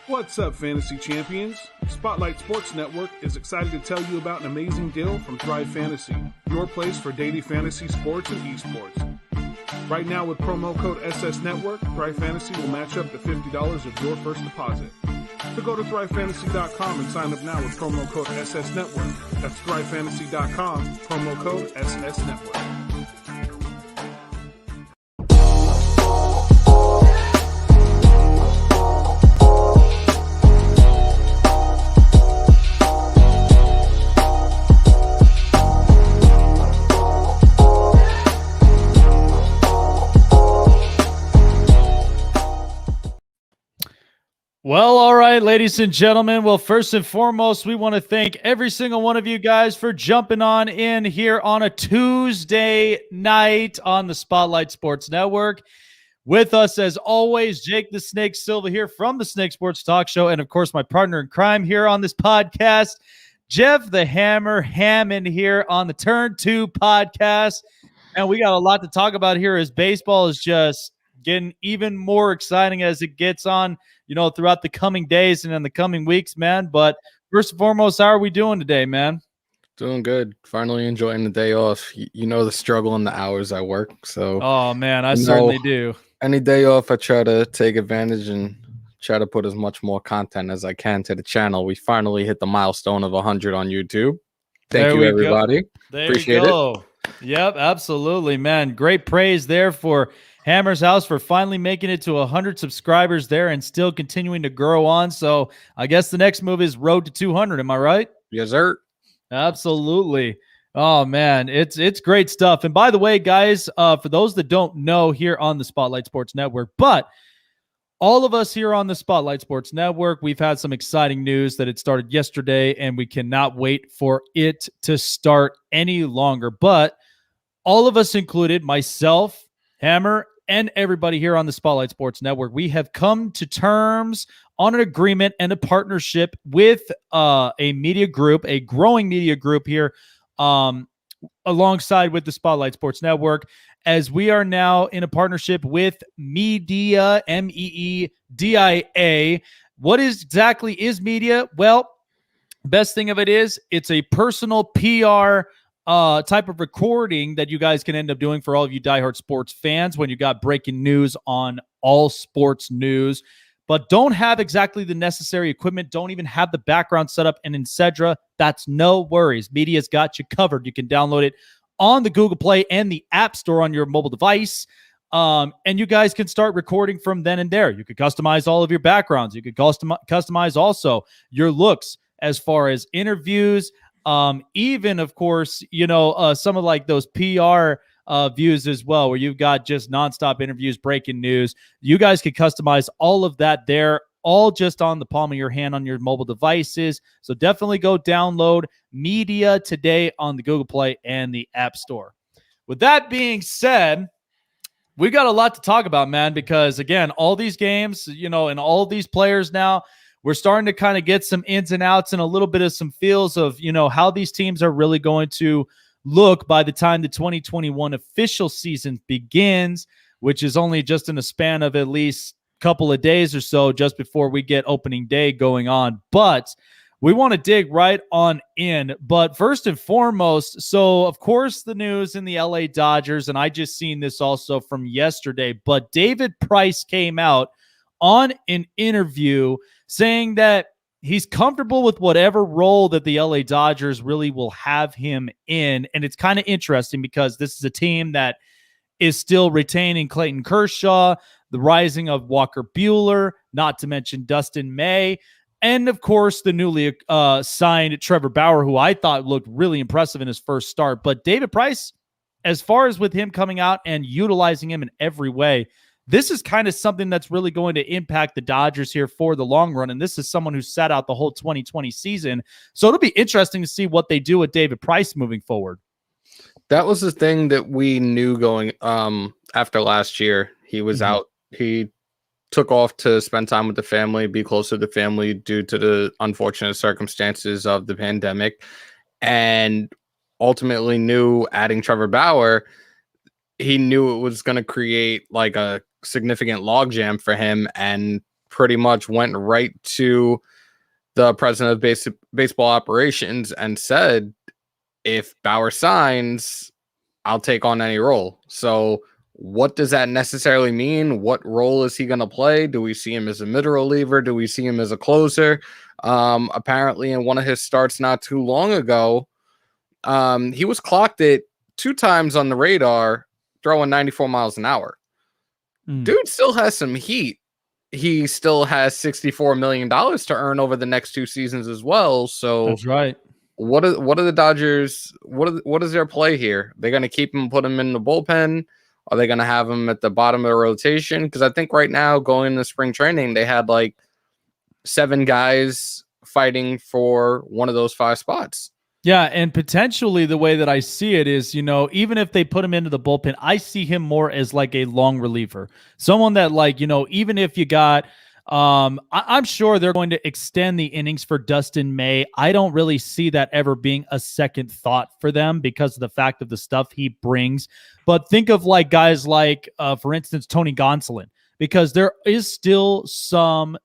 What's up, Fantasy Champions? Spotlight Sports Network is excited to tell you about an amazing deal from Thrive Fantasy, your place for daily fantasy sports and esports. Right now, with promo code SS Network, Thrive Fantasy will match up to $50 of your first deposit. So go to thrivefantasy.com and sign up now with promo code SS Network. That's thrivefantasy.com, promo code SS Network. Well, all right, ladies and gentlemen. Well, first and foremost, we want to thank every single one of you guys for jumping on in here on a Tuesday night on the Spotlight Sports Network. With us, as always, Jake the Snake Silva here from the Snake Sports Talk Show, and of course, my partner in crime here on this podcast, Jeff the Hammer Hammond here on the Turn 2 podcast. And we got a lot to talk about here as baseball is just getting even more exciting as it gets on, throughout the coming days and in the coming weeks, man. But first and foremost, how are we doing today, man? Doing good. Finally enjoying the day off. You know the struggle and the hours I work. So, oh man, I certainly do. Any day off, I try to take advantage and try to put as much more content as I can to the channel. We finally hit the milestone of 100 on YouTube. Thank you, everybody. Appreciate it. Yep, absolutely, man. Great praise there for Hammer's House for finally making it to 100 subscribers there and still continuing to grow on. So I guess the next move is road to 200. Am I right? Yes, sir. Absolutely. Oh, man, it's great stuff. And by the way, guys, for those that don't know here on the Spotlight Sports Network, but all of us here on the Spotlight Sports Network, we've had some exciting news that it started yesterday, and we cannot wait for it to start any longer. But all of us included, myself, Hammer, and everybody here on the Spotlight Sports Network, we have come to terms on an agreement and a partnership with a media group, a growing media group here, alongside with the Spotlight Sports Network, as we are now in a partnership with Media, MEEDIA. What exactly is Media? Well, the best thing of it is it's a personal PR type of recording that you guys can end up doing for all of you diehard sports fans when you got breaking news on all sports news, but don't have exactly the necessary equipment, don't even have the background set up and etc. That's no worries. Media's got you covered. You can download it on the Google Play and the App Store on your mobile device. And you guys can start recording from then and there. You could customize all of your backgrounds. You could customize also your looks as far as interviews, even, of course, some of like those PR views as well, where you've got just nonstop interviews, breaking news. You guys can customize all of that there, all just on the palm of your hand on your mobile devices. So definitely go download Media today on the Google Play and the App Store. With that being said, we got a lot to talk about, man, because again, all these games, and all these players now, we're starting to kind of get some ins and outs and a little bit of some feels of, how these teams are really going to look by the time the 2021 official season begins, which is only just in a span of at least a couple of days or so just before we get opening day going on. But we want to dig right on in. But first and foremost, so of course the news in the LA Dodgers, and I just seen this also from yesterday, but David Price came out on an interview saying that he's comfortable with whatever role that the LA Dodgers really will have him in. And it's kind of interesting because this is a team that is still retaining Clayton Kershaw, the rising of Walker Buehler, not to mention Dustin May, and of course the newly signed Trevor Bauer, who I thought looked really impressive in his first start. But David Price, as far as with him coming out and utilizing him in every way, this is kind of something that's really going to impact the Dodgers here for the long run. And this is someone who sat out the whole 2020 season. So it'll be interesting to see what they do with David Price moving forward. That was the thing that we knew going after last year. He was out. He took off to spend time with the family, be closer to the family due to the unfortunate circumstances of the pandemic. And ultimately knew adding Trevor Bauer, he knew it was going to create like a significant logjam for him and pretty much went right to the president of baseball operations and said, if Bauer signs, I'll take on any role. So what does that necessarily mean? What role is he going to play? Do we see him as a mid-reliever? Do we see him as a closer? Apparently in one of his starts not too long ago, he was clocked at 2 times on the radar, throwing 94 miles an hour. Dude still has some heat. He still has $64 million to earn over the next 2 seasons as well. So that's right. What are the Dodgers? What is their play here? They're going to keep him, put him in the bullpen? Are they going to have him at the bottom of the rotation? Because I think right now, going into spring training, they had like 7 guys fighting for one of those 5 spots. Yeah, and potentially the way that I see it is, even if they put him into the bullpen, I see him more as like a long reliever. Someone that even if you got I'm sure they're going to extend the innings for Dustin May. I don't really see that ever being a second thought for them because of the fact of the stuff he brings. But think of like guys like, for instance, Tony Gonsolin, because there is still some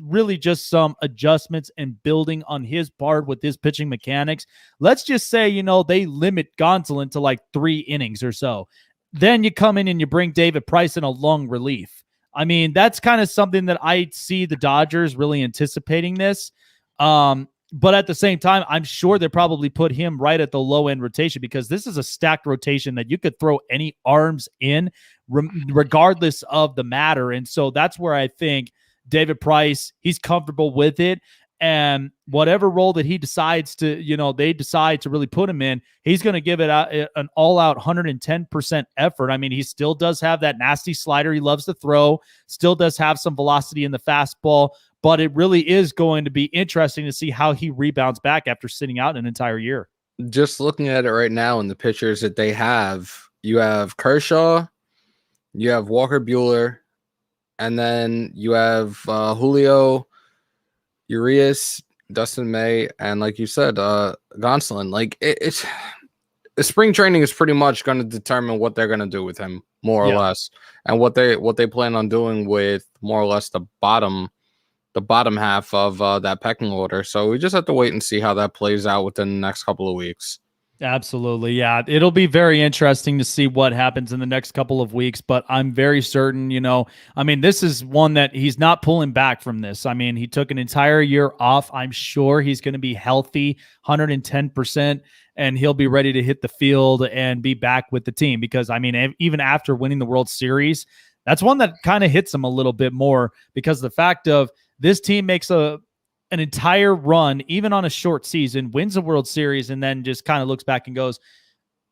really just some adjustments and building on his part with his pitching mechanics. Let's just say, they limit Gonsolin to like 3 innings or so. Then you come in and you bring David Price in a long relief. I mean, that's kind of something that I see the Dodgers really anticipating this. But at the same time, I'm sure they probably put him right at the low end rotation because this is a stacked rotation that you could throw any arms in regardless of the matter. And so that's where I think David Price, he's comfortable with it. And whatever role that he decides to, they decide to really put him in, he's going to give it an all-out 110% effort. I mean, he still does have that nasty slider he loves to throw, still does have some velocity in the fastball, but it really is going to be interesting to see how he rebounds back after sitting out an entire year. Just looking at it right now in the pitchers that they have, you have Kershaw, you have Walker Buehler, and then you have Julio Urias, Dustin May, and like you said, Gonsolin. Like it's spring training is pretty much going to determine what they're going to do with him, more or less, and what they plan on doing with more or less the bottom half of that pecking order. So we just have to wait and see how that plays out within the next couple of weeks. Absolutely. Yeah. It'll be very interesting to see what happens in the next couple of weeks, but I'm very certain, this is one that he's not pulling back from this. I mean, he took an entire year off. I'm sure he's going to be healthy 110% and he'll be ready to hit the field and be back with the team because, even after winning the World Series, that's one that kind of hits him a little bit more because the fact of this team makes an entire run, even on a short season, wins a World Series, and then just kind of looks back and goes,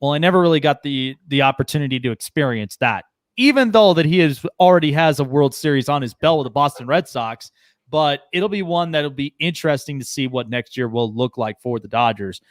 well, I never really got the opportunity to experience that, even though that he already has a World Series on his belt with the Boston Red Sox. But it'll be one that'll be interesting to see what next year will look like for the Dodgers.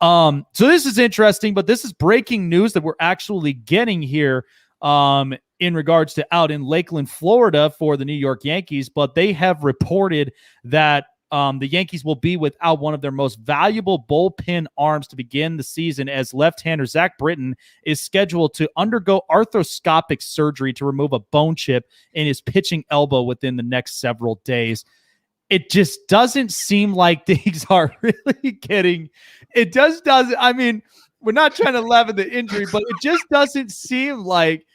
So this is interesting, but this is breaking news that we're actually getting here in regards to out in Lakeland, Florida for the New York Yankees, but they have reported that the Yankees will be without one of their most valuable bullpen arms to begin the season as left-hander Zach Britton is scheduled to undergo arthroscopic surgery to remove a bone chip in his pitching elbow within the next several days. It just doesn't seem like things are really getting – it just doesn't – we're not trying to laugh at the injury, but it just doesn't seem like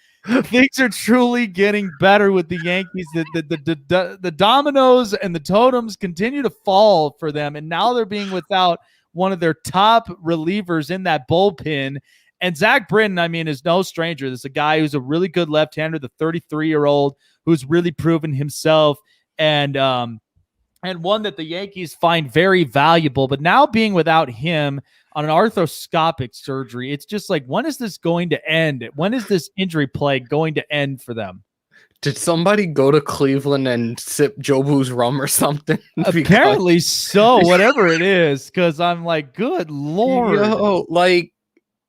things are truly getting better with the Yankees. The dominoes and the totems continue to fall for them, and now they're being without one of their top relievers in that bullpen. And Zach Britton, is no stranger. This is a guy who's a really good left-hander, the 33-year-old who's really proven himself, and one that the Yankees find very valuable. But now being without him on an arthroscopic surgery, it's just like, when is this going to end? When is this injury plague going to end for them? Did somebody go to Cleveland and sip Jobu's rum or something? Apparently so, whatever it is, because I'm like, good Lord. Like,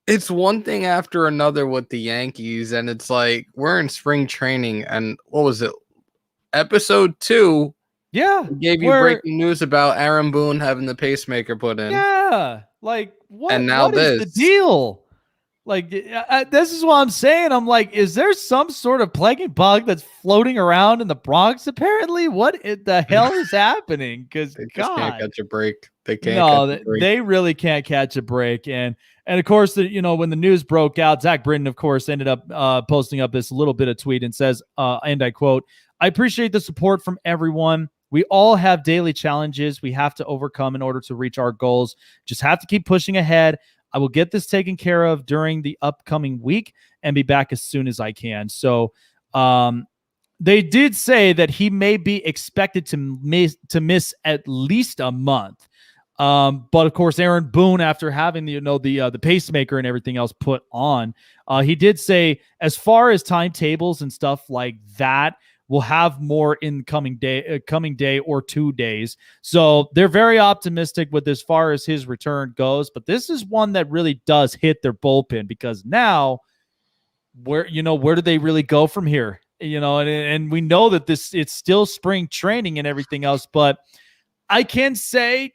it's one thing after another with the Yankees, and it's like, we're in spring training, and what was it? Episode 2. Yeah. Gave you breaking news about Aaron Boone having the pacemaker put in. Yeah. Like, what? And now what is the deal? Like, this is what I'm saying. I'm like, is there some sort of plaguing bug that's floating around in the Bronx? Apparently, what the hell is happening? Because They just can't God, catch a break. They can't catch no, a break. they really can't catch a break. And of course, when the news broke out, Zach Britton, of course, ended up posting up this little bit of tweet and says, and I quote, "I appreciate the support from everyone. We all have daily challenges we have to overcome in order to reach our goals. Just have to keep pushing ahead. I will get this taken care of during the upcoming week and be back as soon as I can." So they did say that he may be expected to miss at least a month. But of course, Aaron Boone, after having the pacemaker and everything else put on, he did say, as far as timetables and stuff like that, we'll have more in coming day or 2 days. So they're very optimistic with as far as his return goes. But this is one that really does hit their bullpen, because now where do they really go from here? And we know that it's still spring training and everything else, but I can say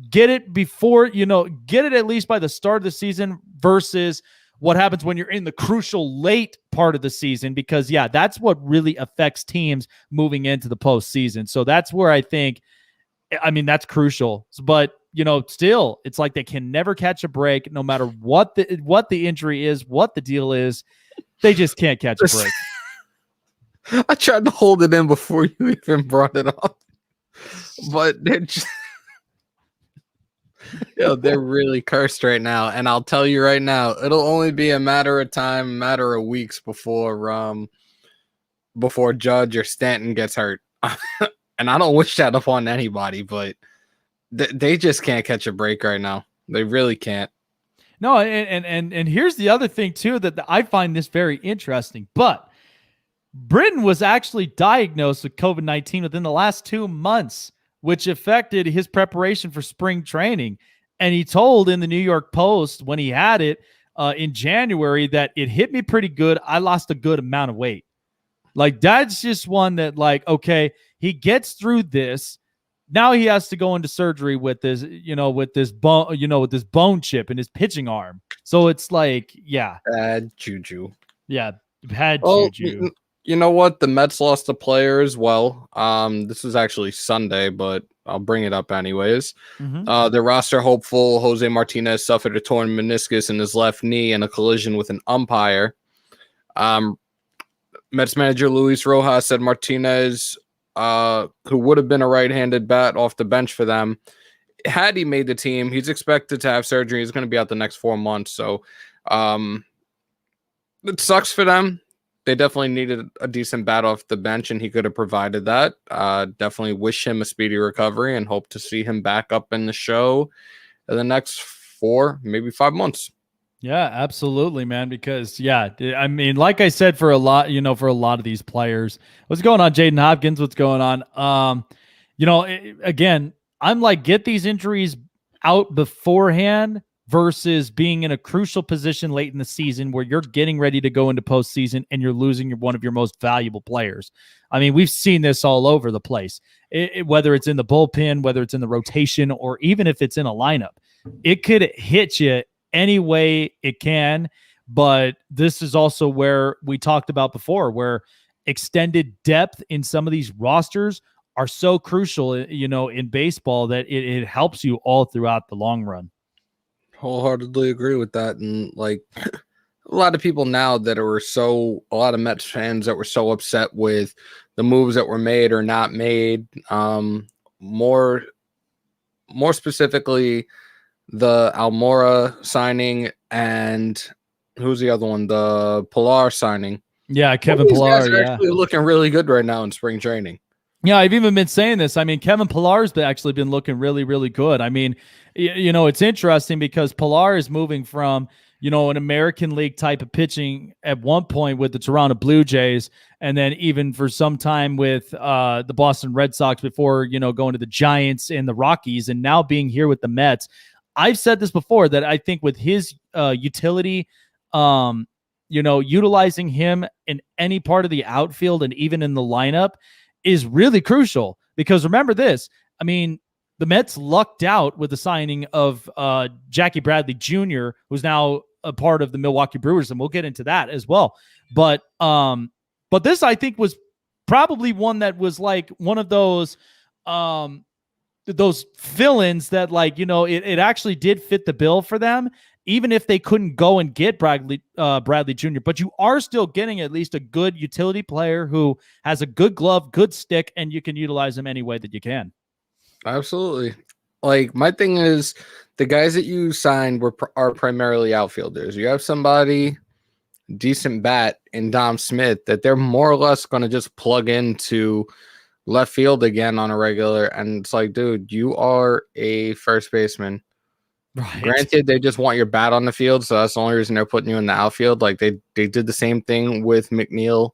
get it before, get it at least by the start of the season versus what happens when you're in the crucial late part of the season, because that's what really affects teams moving into the postseason. So that's where I think, that's crucial. But, still, it's like they can never catch a break, no matter what the injury is, what the deal is. They just can't catch a break. I tried to hold it in before you even brought it up, but they're just, they're really cursed right now. And I'll tell you right now, it'll only be a matter of time, matter of weeks before Judge or Stanton gets hurt. And I don't wish that upon anybody, but they just can't catch a break right now. They really can't. No, and here's the other thing too, that I find this very interesting. But Britton was actually diagnosed with COVID-19 within the last 2 months, which affected his preparation for spring training. And he told in the New York Post when he had it in January that it hit me pretty good. I lost a good amount of weight. Like, that's just one that, like, okay, he gets through this. Now he has to go into surgery with this, with this bone chip in his pitching arm. So it's like, bad juju. Yeah, bad juju. You know what? The Mets lost a player as well. This was actually Sunday, but I'll bring it up anyways. Mm-hmm. The roster hopeful Jose Martinez suffered a torn meniscus in his left knee in a collision with an umpire. Mets manager Luis Rojas said Martinez, who would have been a right-handed bat off the bench for them, had he made the team, he's expected to have surgery. He's going to be out the next 4 months. So it sucks for them. They definitely needed a decent bat off the bench, and he could have provided that. Definitely wish him a speedy recovery and hope to see him back up in the show in the next 4, maybe 5 months. Yeah, absolutely, man. Because like I said, for a lot of these players, what's going on, Jaden Hopkins? What's going on? Again, I'm like, get these injuries out beforehand versus being in a crucial position late in the season where you're getting ready to go into postseason and you're losing one of your most valuable players. I mean, we've seen this all over the place, whether it's in the bullpen, whether it's in the rotation, or even if it's in a lineup. It could hit you any way it can, but this is also where we talked about before, where extended depth in some of these rosters are so crucial, in baseball, that it helps you all throughout the long run. Wholeheartedly agree with that. And like a lot of people now that are a lot of Mets fans that were so upset with the moves that were made or not made, more specifically the Almora signing, and who's the other one? The Pilar signing. Yeah, Kevin Pilar. Guys are actually looking really good right now in spring training. Yeah, I've even been saying this. I mean, Kevin Pillar's actually been looking really, really good. I mean, it's interesting because Pilar is moving from, an American League type of pitching at one point with the Toronto Blue Jays, and then even for some time with the Boston Red Sox before, going to the Giants and the Rockies, and now being here with the Mets. I've said this before, that I think with his utility, utilizing him in any part of the outfield and even in the lineup is really crucial. Because remember this, I mean, the Mets lucked out with the signing of Jackie Bradley Jr., who's now a part of the Milwaukee Brewers, and we'll get into that as well. But this I think was probably one that was like one of those fill-ins that, like, it actually did fit the bill for them, even if they couldn't go and get Bradley Jr. But you are still getting at least a good utility player who has a good glove, good stick, and you can utilize him any way that you can. Absolutely. Like, my thing is, the guys that you signed are primarily outfielders. You have somebody decent bat in Dom Smith that they're more or less going to just plug into left field again on a regular, and it's like, dude, you are a first baseman. Right. Granted, they just want your bat on the field, so that's the only reason they're putting you in the outfield. Like, they did the same thing with McNeil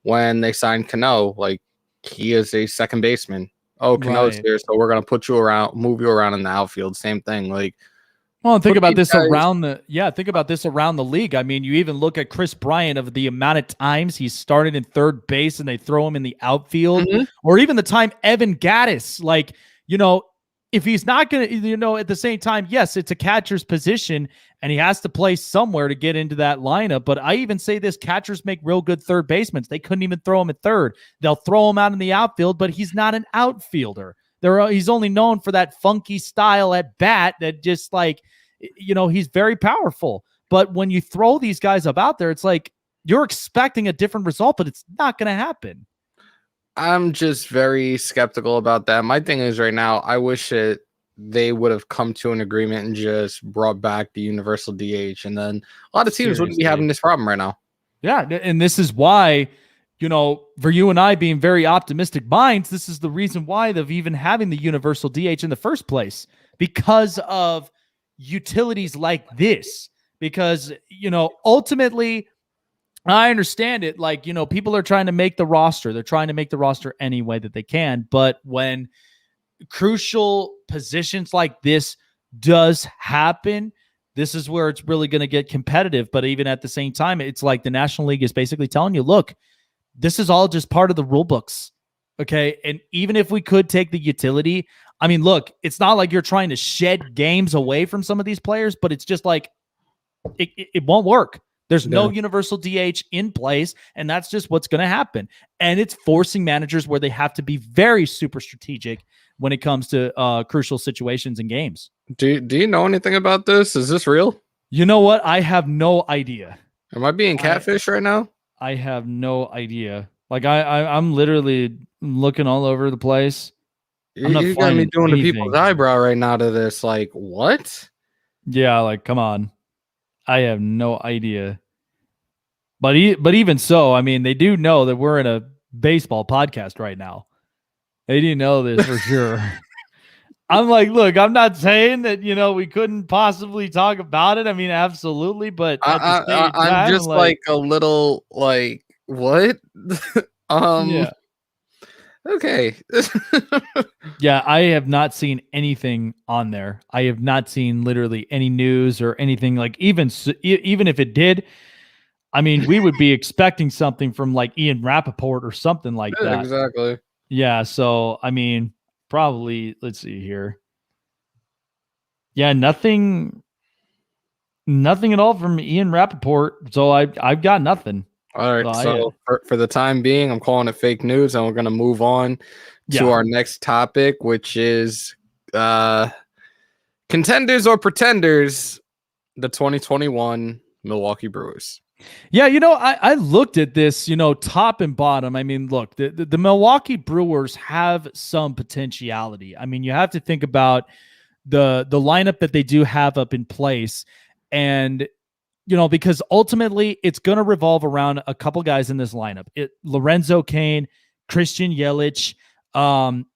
when they signed Cano. Like, he is a second baseman. Oh, Cano's here, so we're gonna move you around in the outfield. Same thing. Like, well, think about this around the league. I mean, you even look at Chris Bryant, of the amount of times he started in third base and they throw him in the outfield, or even the time Evan Gattis, like, if he's not going to, at the same time, yes, it's a catcher's position and he has to play somewhere to get into that lineup. But I even say this, catchers make real good third basemen. They couldn't even throw him at third. They'll throw him out in the outfield, but he's not an outfielder. He's only known for that funky style at bat that just, like, he's very powerful. But when you throw these guys up out there, it's like you're expecting a different result, but it's not going to happen. I'm just very skeptical about that. My thing is, right now, I wish that they would have come to an agreement and just brought back the universal DH, and then a lot of teams wouldn't be having this problem right now. Yeah, and this is why, for you and I being very optimistic minds, this is the reason why of even having the universal DH in the first place, because of utilities like this. Because, ultimately, I understand it. Like, people are trying to make the roster. They're trying to make the roster any way that they can. But when crucial positions like this does happen, this is where it's really going to get competitive. But even at the same time, it's like the National League is basically telling you, look, this is all just part of the rule books. Okay. And even if we could take the utility, I mean, look, it's not like you're trying to shed games away from some of these players, but it's just like, it won't work. There's no universal DH in place, and that's just what's going to happen. And it's forcing managers where they have to be very super strategic when it comes to crucial situations in games. Do you know anything about this? Is this real? You know what? I have no idea. Am I being catfish right now? I have no idea. Like, I'm literally looking all over the place. I'm not got me doing the people's eyebrow right now to this. Like, what? Yeah, like, come on. I have no idea. But even so, I mean, they do know that we're in a baseball podcast right now. They do know this for sure. I'm like, look, I'm not saying that, we couldn't possibly talk about it. I mean, absolutely. But I'm just like a little like, what? Yeah. Okay. Yeah, I have not seen anything on there. I have not seen literally any news or anything. Like, even if it did, I mean, we would be expecting something from like Ian Rappaport or something like that. Exactly. Yeah. So, I mean, probably, let's see here. Yeah, nothing at all from Ian Rappaport. So I've got nothing. All right. So for the time being, I'm calling it fake news, and we're going to move on to our next topic, which is contenders or pretenders, the 2021 Milwaukee Brewers. Yeah, I looked at this, top and bottom. I mean, look, the Milwaukee Brewers have some potentiality. I mean, you have to think about the lineup that they do have up in place, and because ultimately it's going to revolve around a couple guys in this lineup. Lorenzo Cain, Christian Yelich,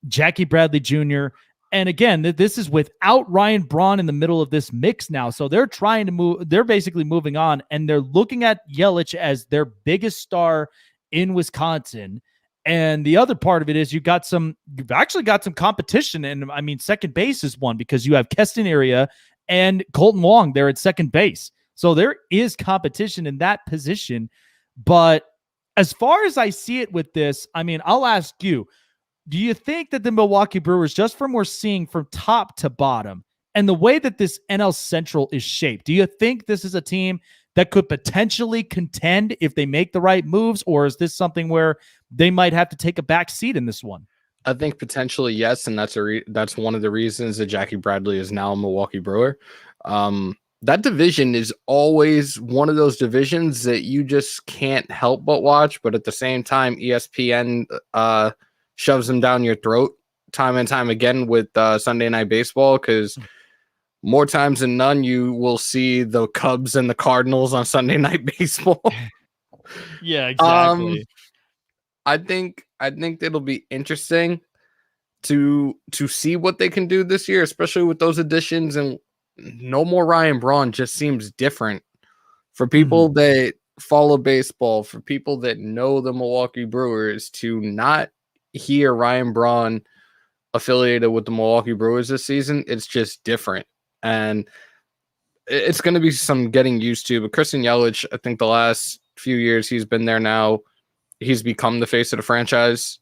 Jackie Bradley Jr. And again, this is without Ryan Braun in the middle of this mix now. So they're trying to move. They're basically moving on, and they're looking at Yelich as their biggest star in Wisconsin. And the other part of it is you've actually got some competition. And I mean, second base is one, because you have Keston Area and Colton Wong there at second base. So there is competition in that position. But as far as I see it with this, I mean, I'll ask you, do you think that the Milwaukee Brewers, just from what we're seeing from top to bottom, and the way that this NL Central is shaped, do you think this is a team that could potentially contend if they make the right moves, or is this something where they might have to take a back seat in this one? I think potentially yes, and that's one of the reasons that Jackie Bradley is now a Milwaukee Brewer. That division is always one of those divisions that you just can't help but watch, but at the same time, ESPN shoves them down your throat time and time again with Sunday Night Baseball, because more times than none, you will see the Cubs and the Cardinals on Sunday Night Baseball. Yeah, exactly. I think it'll be interesting to see what they can do this year, especially with those additions. And no more Ryan Braun just seems different for people that follow baseball, for people that know the Milwaukee Brewers, to not hear Ryan Braun affiliated with the Milwaukee Brewers this season. It's just different. And it's going to be some getting used to. But Christian Yelich, I think the last few years he's been there now, he's become the face of the franchise.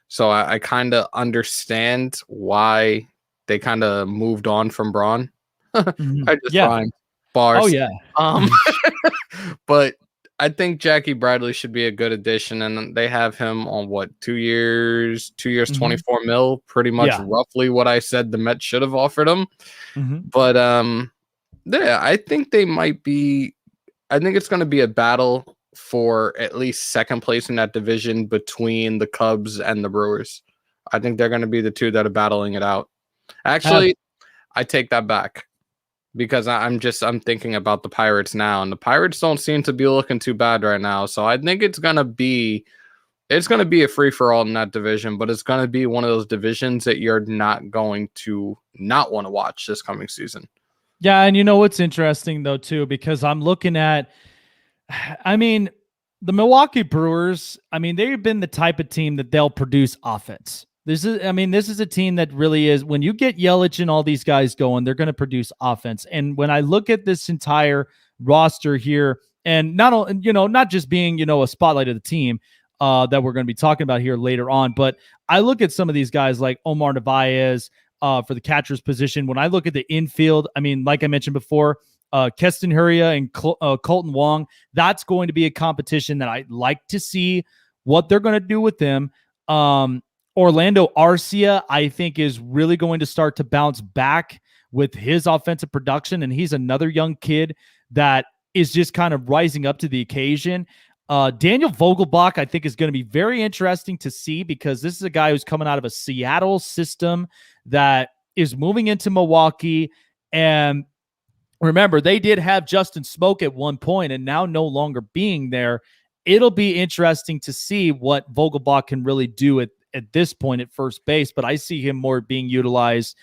So I kind of understand why they kind of moved on from Braun. I just rhymed. Bars. Oh, yeah. But I think Jackie Bradley should be a good addition, and they have him on what, 2 years, 24 mil, pretty much roughly what I said the Mets should have offered him. But yeah, I think it's going to be a battle for at least second place in that division between the Cubs and the Brewers. I think they're going to be the two that are battling it out. Actually, I take that back, because I'm thinking about the Pirates now, and the Pirates don't seem to be looking too bad right now. So I think it's going to be a free for all in that division, but it's going to be one of those divisions that you're not going to not want to watch this coming season. Yeah. And you know what's interesting though, too, because I'm looking at, the Milwaukee Brewers, they've been the type of team that they'll produce offense. This is a team that really is, when you get Yelich and all these guys going, they're going to produce offense. And when I look at this entire roster here, and not just being, a spotlight of the team that we're going to be talking about here later on, but I look at some of these guys like Omar Narvaez for the catcher's position. When I look at the infield, like I mentioned before, Keston Hiura and Colton Wong, that's going to be a competition that I'd like to see what they're going to do with them. Orlando Arcia, I think, is really going to start to bounce back with his offensive production, and he's another young kid that is just kind of rising up to the occasion. Daniel Vogelbach, I think, is going to be very interesting to see, because this is a guy who's coming out of a Seattle system that is moving into Milwaukee. And remember, they did have Justin Smoke at one point, and now no longer being there. It'll be interesting to see what Vogelbach can really do at this point at first base, but I see him more being utilized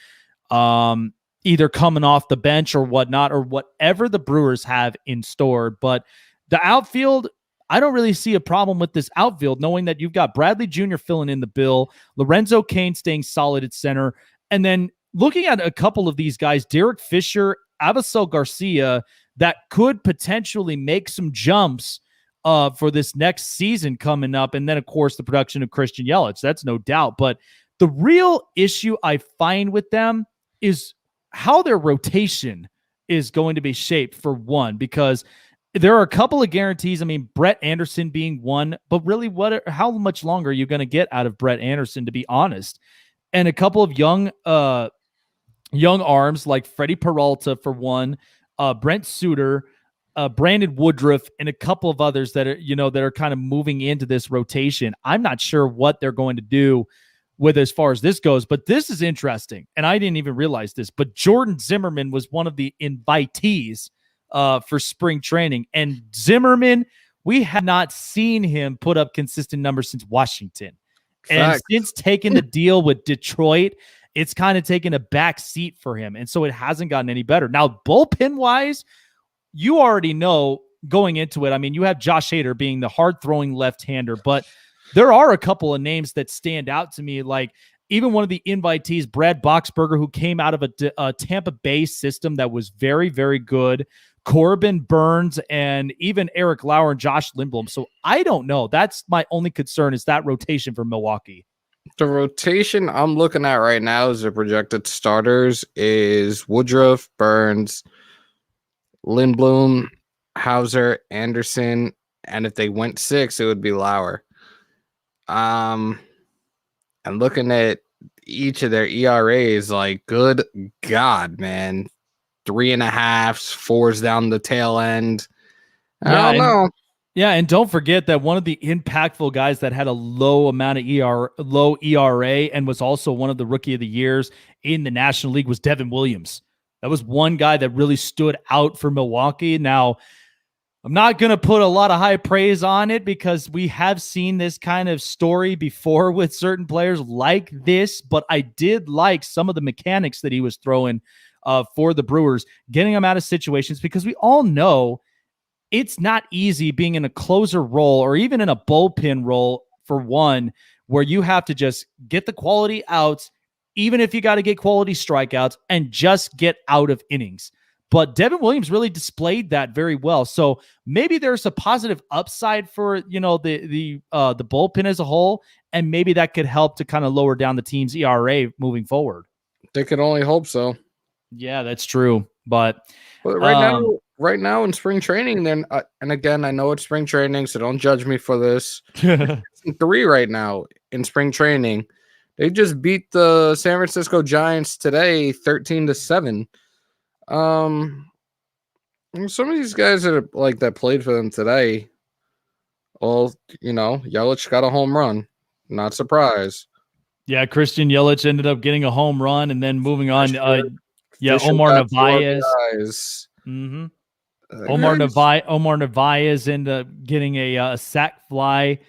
either coming off the bench or whatnot, or whatever the Brewers have in store. But the outfield, I don't really see a problem with this outfield, knowing that you've got Bradley Jr. filling in the bill, Lorenzo Cain staying solid at center, and then looking at a couple of these guys, Derek Fisher, Avisel Garcia, that could potentially make some jumps for this next season coming up. And then, of course, the production of Christian Yelich. That's no doubt. But the real issue I find with them is how their rotation is going to be shaped, for one, because there are a couple of guarantees. Brett Anderson being one, but really, how much longer are you going to get out of Brett Anderson, to be honest? And a couple of young arms like Freddie Peralta, for one, Brent Suter, Brandon Woodruff, and a couple of others that are kind of moving into this rotation. I'm not sure what they're going to do with as far as this goes, but this is interesting. And I didn't even realize this, but Jordan Zimmerman was one of the invitees for spring training. And Zimmerman, we have not seen him put up consistent numbers since Washington. And since taking the deal with Detroit, it's kind of taken a back seat for him. And so it hasn't gotten any better. Now, bullpen-wise, you already know going into it, you have Josh Hader being the hard-throwing left-hander, but there are a couple of names that stand out to me, like even one of the invitees, Brad Boxberger, who came out of a Tampa Bay system that was very, very good, Corbin Burns, and even Eric Lauer and Josh Lindblom. So I don't know. That's my only concern, is that rotation for Milwaukee. The rotation I'm looking at right now as the projected starters is Woodruff, Burns, Lindblom, Hauser, Anderson, and if they went 6, it would be Lauer. And looking at each of their ERAs, like, good God, man. 3.5s, 4s down the tail end. I don't know. Yeah, and don't forget that one of the impactful guys that had a low amount of low ERA and was also one of the rookie of the years in the National League was Devin Williams. That was one guy that really stood out for Milwaukee. Now, I'm not going to put a lot of high praise on it because we have seen this kind of story before with certain players like this, but I did like some of the mechanics that he was throwing for the Brewers, getting them out of situations, because we all know it's not easy being in a closer role or even in a bullpen role, for one, where you have to just get the quality outs, even if you got to get quality strikeouts, and just get out of innings. But Devin Williams really displayed that very well. So maybe there's a positive upside for, the bullpen as a whole, and maybe that could help to kind of lower down the team's ERA moving forward. They could only hope so. Yeah, that's true. But right now in spring training, then, and again, I know it's spring training, so don't judge me for this. 3 right now in spring training. They just beat the San Francisco Giants today, 13-7. Some of these guys that played for them today, well, Yelich got a home run. Not surprised. Yeah, Christian Yelich ended up getting a home run and then moving on. Omar Narvaez. Mm-hmm. Omar Narvaez ended up getting a sac fly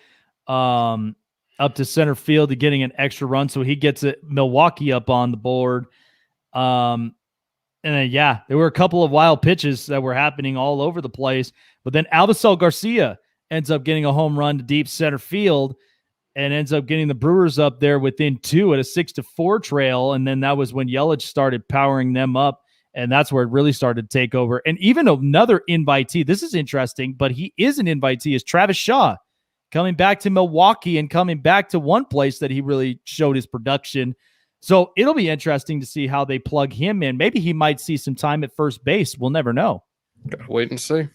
up to center field to getting an extra run, so he gets Milwaukee up on the board. And then, there were a couple of wild pitches that were happening all over the place. But then Alvasel Garcia ends up getting a home run to deep center field and ends up getting the Brewers up there within 2 at a 6-4 trail. And then that was when Yelich started powering them up. And that's where it really started to take over. And even another invitee, this is interesting, but he is an invitee, is Travis Shaw, coming back to Milwaukee and coming back to one place that he really showed his production. So it'll be interesting to see how they plug him in. Maybe he might see some time at first base. We'll never know. Gotta wait and see.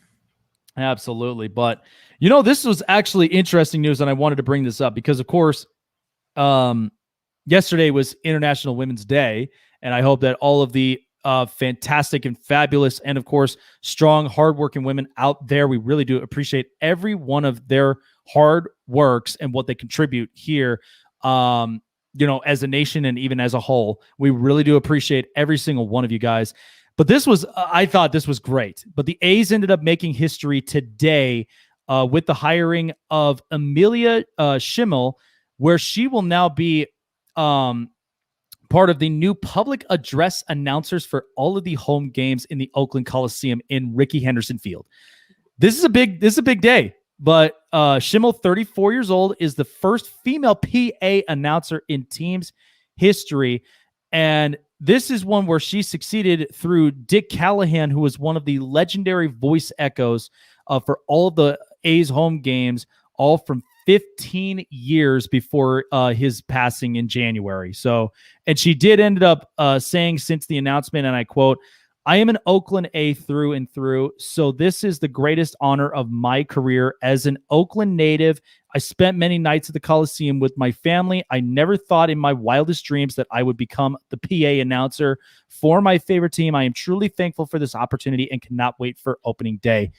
Absolutely. But, this was actually interesting news, and I wanted to bring this up because, of course, yesterday was International Women's Day, and I hope that all of the fantastic and fabulous and, of course, strong, hardworking women out there, we really do appreciate every one of their hard works and what they contribute here, as a nation and even as a whole. We really do appreciate every single one of you guys. But I thought this was great. But the A's ended up making history today with the hiring of Amelia Schimmel, where she will now be part of the new public address announcers for all of the home games in the Oakland Coliseum in Rickey Henderson Field. This is a big day. But Schimmel, 34 years old, is the first female PA announcer in team's history. And this is one where she succeeded through Dick Callahan, who was one of the legendary voice echoes for all of the A's home games, all from 15 years before his passing in January. So, and she did end up saying since the announcement, and I quote, "I am an Oakland A through and through, so this is the greatest honor of my career. As an Oakland native, I spent many nights at the Coliseum with my family. I never thought in my wildest dreams that I would become the PA announcer for my favorite team. I am truly thankful for this opportunity and cannot wait for opening day."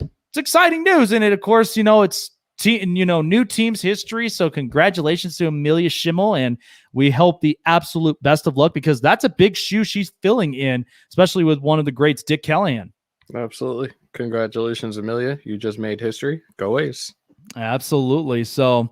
It's exciting news, and of course, it's new team's history. So congratulations to Amelia Schimmel, and we hope the absolute best of luck because that's a big shoe she's filling in, especially with one of the greats, Dick Callahan. Absolutely. Congratulations, Amelia. You just made history. Go A's. Absolutely. So,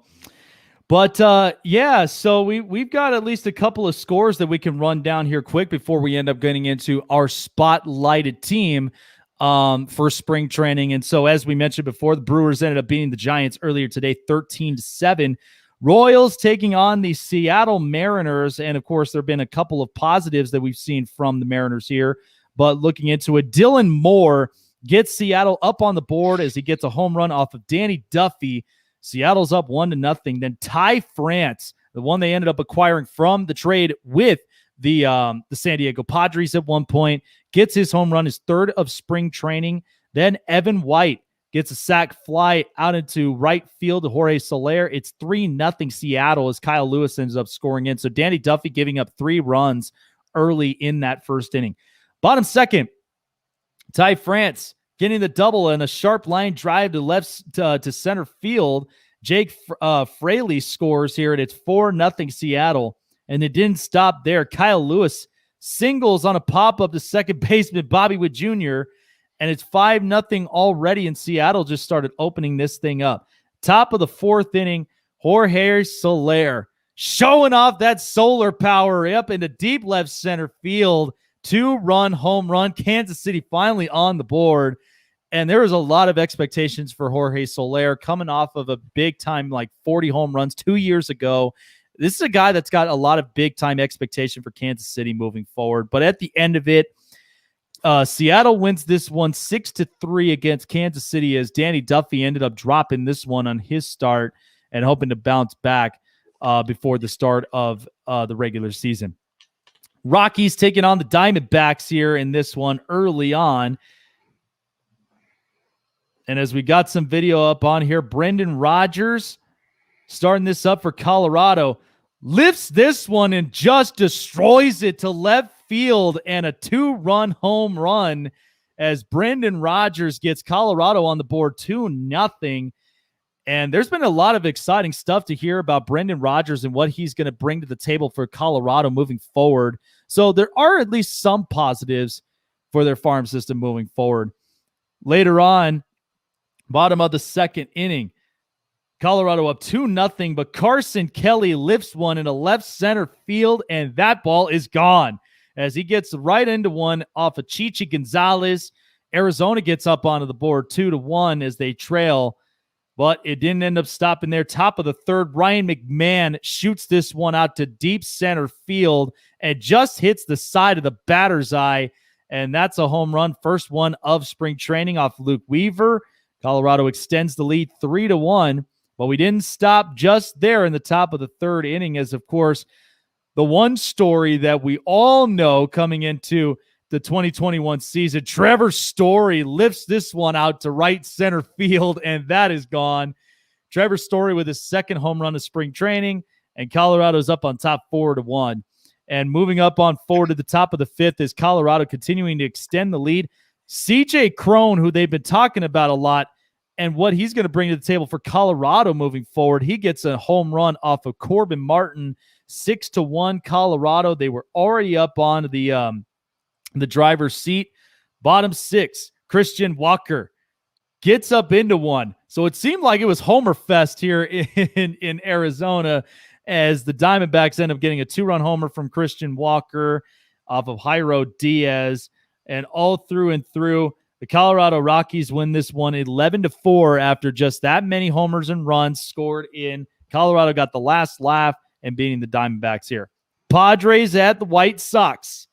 but so we've got at least a couple of scores that we can run down here quick before we end up getting into our spotlighted team for spring training. And so, as we mentioned before, the Brewers ended up beating the Giants earlier today, 13-7. Royals taking on the Seattle Mariners. And of course, there have been a couple of positives that we've seen from the Mariners here. But looking into it, Dylan Moore gets Seattle up on the board as he gets a home run off of Danny Duffy. Seattle's up 1-0. Then Ty France, the one they ended up acquiring from the trade with the San Diego Padres at one point, gets his home run, his third of spring training. Then Evan White gets a sac fly out into right field to Jorge Soler. It's 3-0 Seattle as Kyle Lewis ends up scoring in. So Danny Duffy giving up 3 runs early in that first inning. Bottom second, Ty France getting the double and a sharp line drive to left to center field. Jake Fraley scores here, and it's 4-0 Seattle. And it didn't stop there. Kyle Lewis singles on a pop-up to second baseman Bobby Witt Jr., and it's 5-0 already, and Seattle just started opening this thing up. Top of the fourth inning, Jorge Soler showing off that solar power up into deep left center field. 2-run home run. Kansas City finally on the board. And there was a lot of expectations for Jorge Soler coming off of a big-time, 40 home runs 2 years ago. This is a guy that's got a lot of big-time expectation for Kansas City moving forward. But at the end of it, Seattle wins this one 6-3 against Kansas City as Danny Duffy ended up dropping this one on his start and hoping to bounce back before the start of the regular season. Rockies taking on the Diamondbacks here in this one early on. And as we got some video up on here, Brendan Rodgers starting this up for Colorado, lifts this one and just destroys it to left field, and a 2-run home run as Brendan Rodgers gets Colorado on the board 2-0. And there's been a lot of exciting stuff to hear about Brendan Rodgers and what he's going to bring to the table for Colorado moving forward. So there are at least some positives for their farm system moving forward. Later on, bottom of the second inning, Colorado up 2-0, but Carson Kelly lifts one into left center field, and that ball is gone as he gets right into one off of Chichi Gonzalez. Arizona gets up onto the board 2-1 as they trail, but it didn't end up stopping there. Top of the third, Ryan McMahon shoots this one out to deep center field and just hits the side of the batter's eye, and that's a home run. First one of spring training off Luke Weaver. Colorado extends the lead 3-1. But we didn't stop just there in the top of the third inning, as, of course, the one story that we all know coming into the 2021 season, Trevor Story lifts this one out to right center field, and that is gone. Trevor Story with his second home run of spring training, and Colorado's up on top 4-1. And moving up on forward to the top of the fifth is Colorado continuing to extend the lead. CJ Cron, who they've been talking about a lot, and what he's going to bring to the table for Colorado moving forward. He gets a home run off of Corbin Martin, 6-1 Colorado. They were already up on the driver's seat. Bottom six, Christian Walker gets up into one. So it seemed like it was Homer Fest here in Arizona as the Diamondbacks end up getting a 2-run homer from Christian Walker off of Jairo Diaz. And all through and through, the Colorado Rockies win this one 11-4 after just that many homers and runs scored in. Colorado got the last laugh and beating the Diamondbacks here. Padres at the White Sox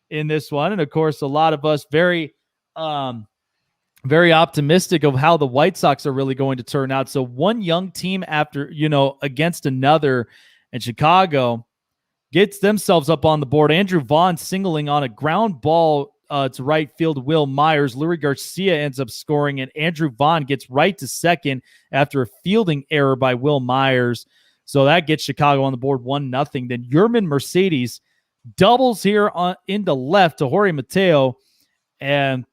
in this one. And, of course, a lot of us very optimistic of how the White Sox are really going to turn out. So one young team against another, and Chicago gets themselves up on the board. Andrew Vaughn singling on a ground ball to right field, Will Myers. Luis Garcia ends up scoring, and Andrew Vaughn gets right to second after a fielding error by Will Myers. So that gets Chicago on the board 1-0. Then Yerman Mercedes doubles here into left to Jorge Mateo, and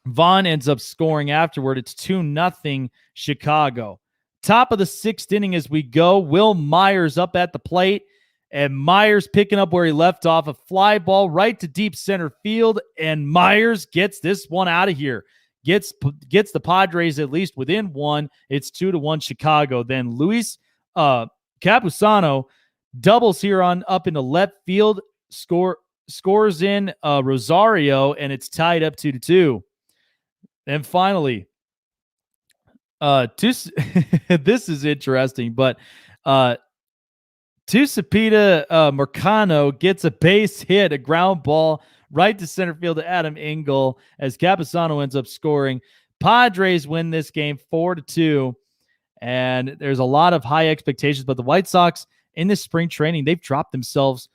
Vaughn ends up scoring afterward. It's 2-0 Chicago. Top of the sixth inning as we go. Will Myers up at the plate. And Myers picking up where he left off, a fly ball right to deep center field, and Myers gets this one out of here. Gets the Padres at least within one. It's 2-1 Chicago. Then Luis Capusano doubles here on up into left field, scores in Rosario, and it's tied up 2-2. And finally, this is interesting, but Tucupita Marcano gets a base hit, a ground ball right to center field to Adam Engel as Capusano ends up scoring. Padres win this game 4-2, and there's a lot of high expectations, but the White Sox in this spring training, they've dropped themselves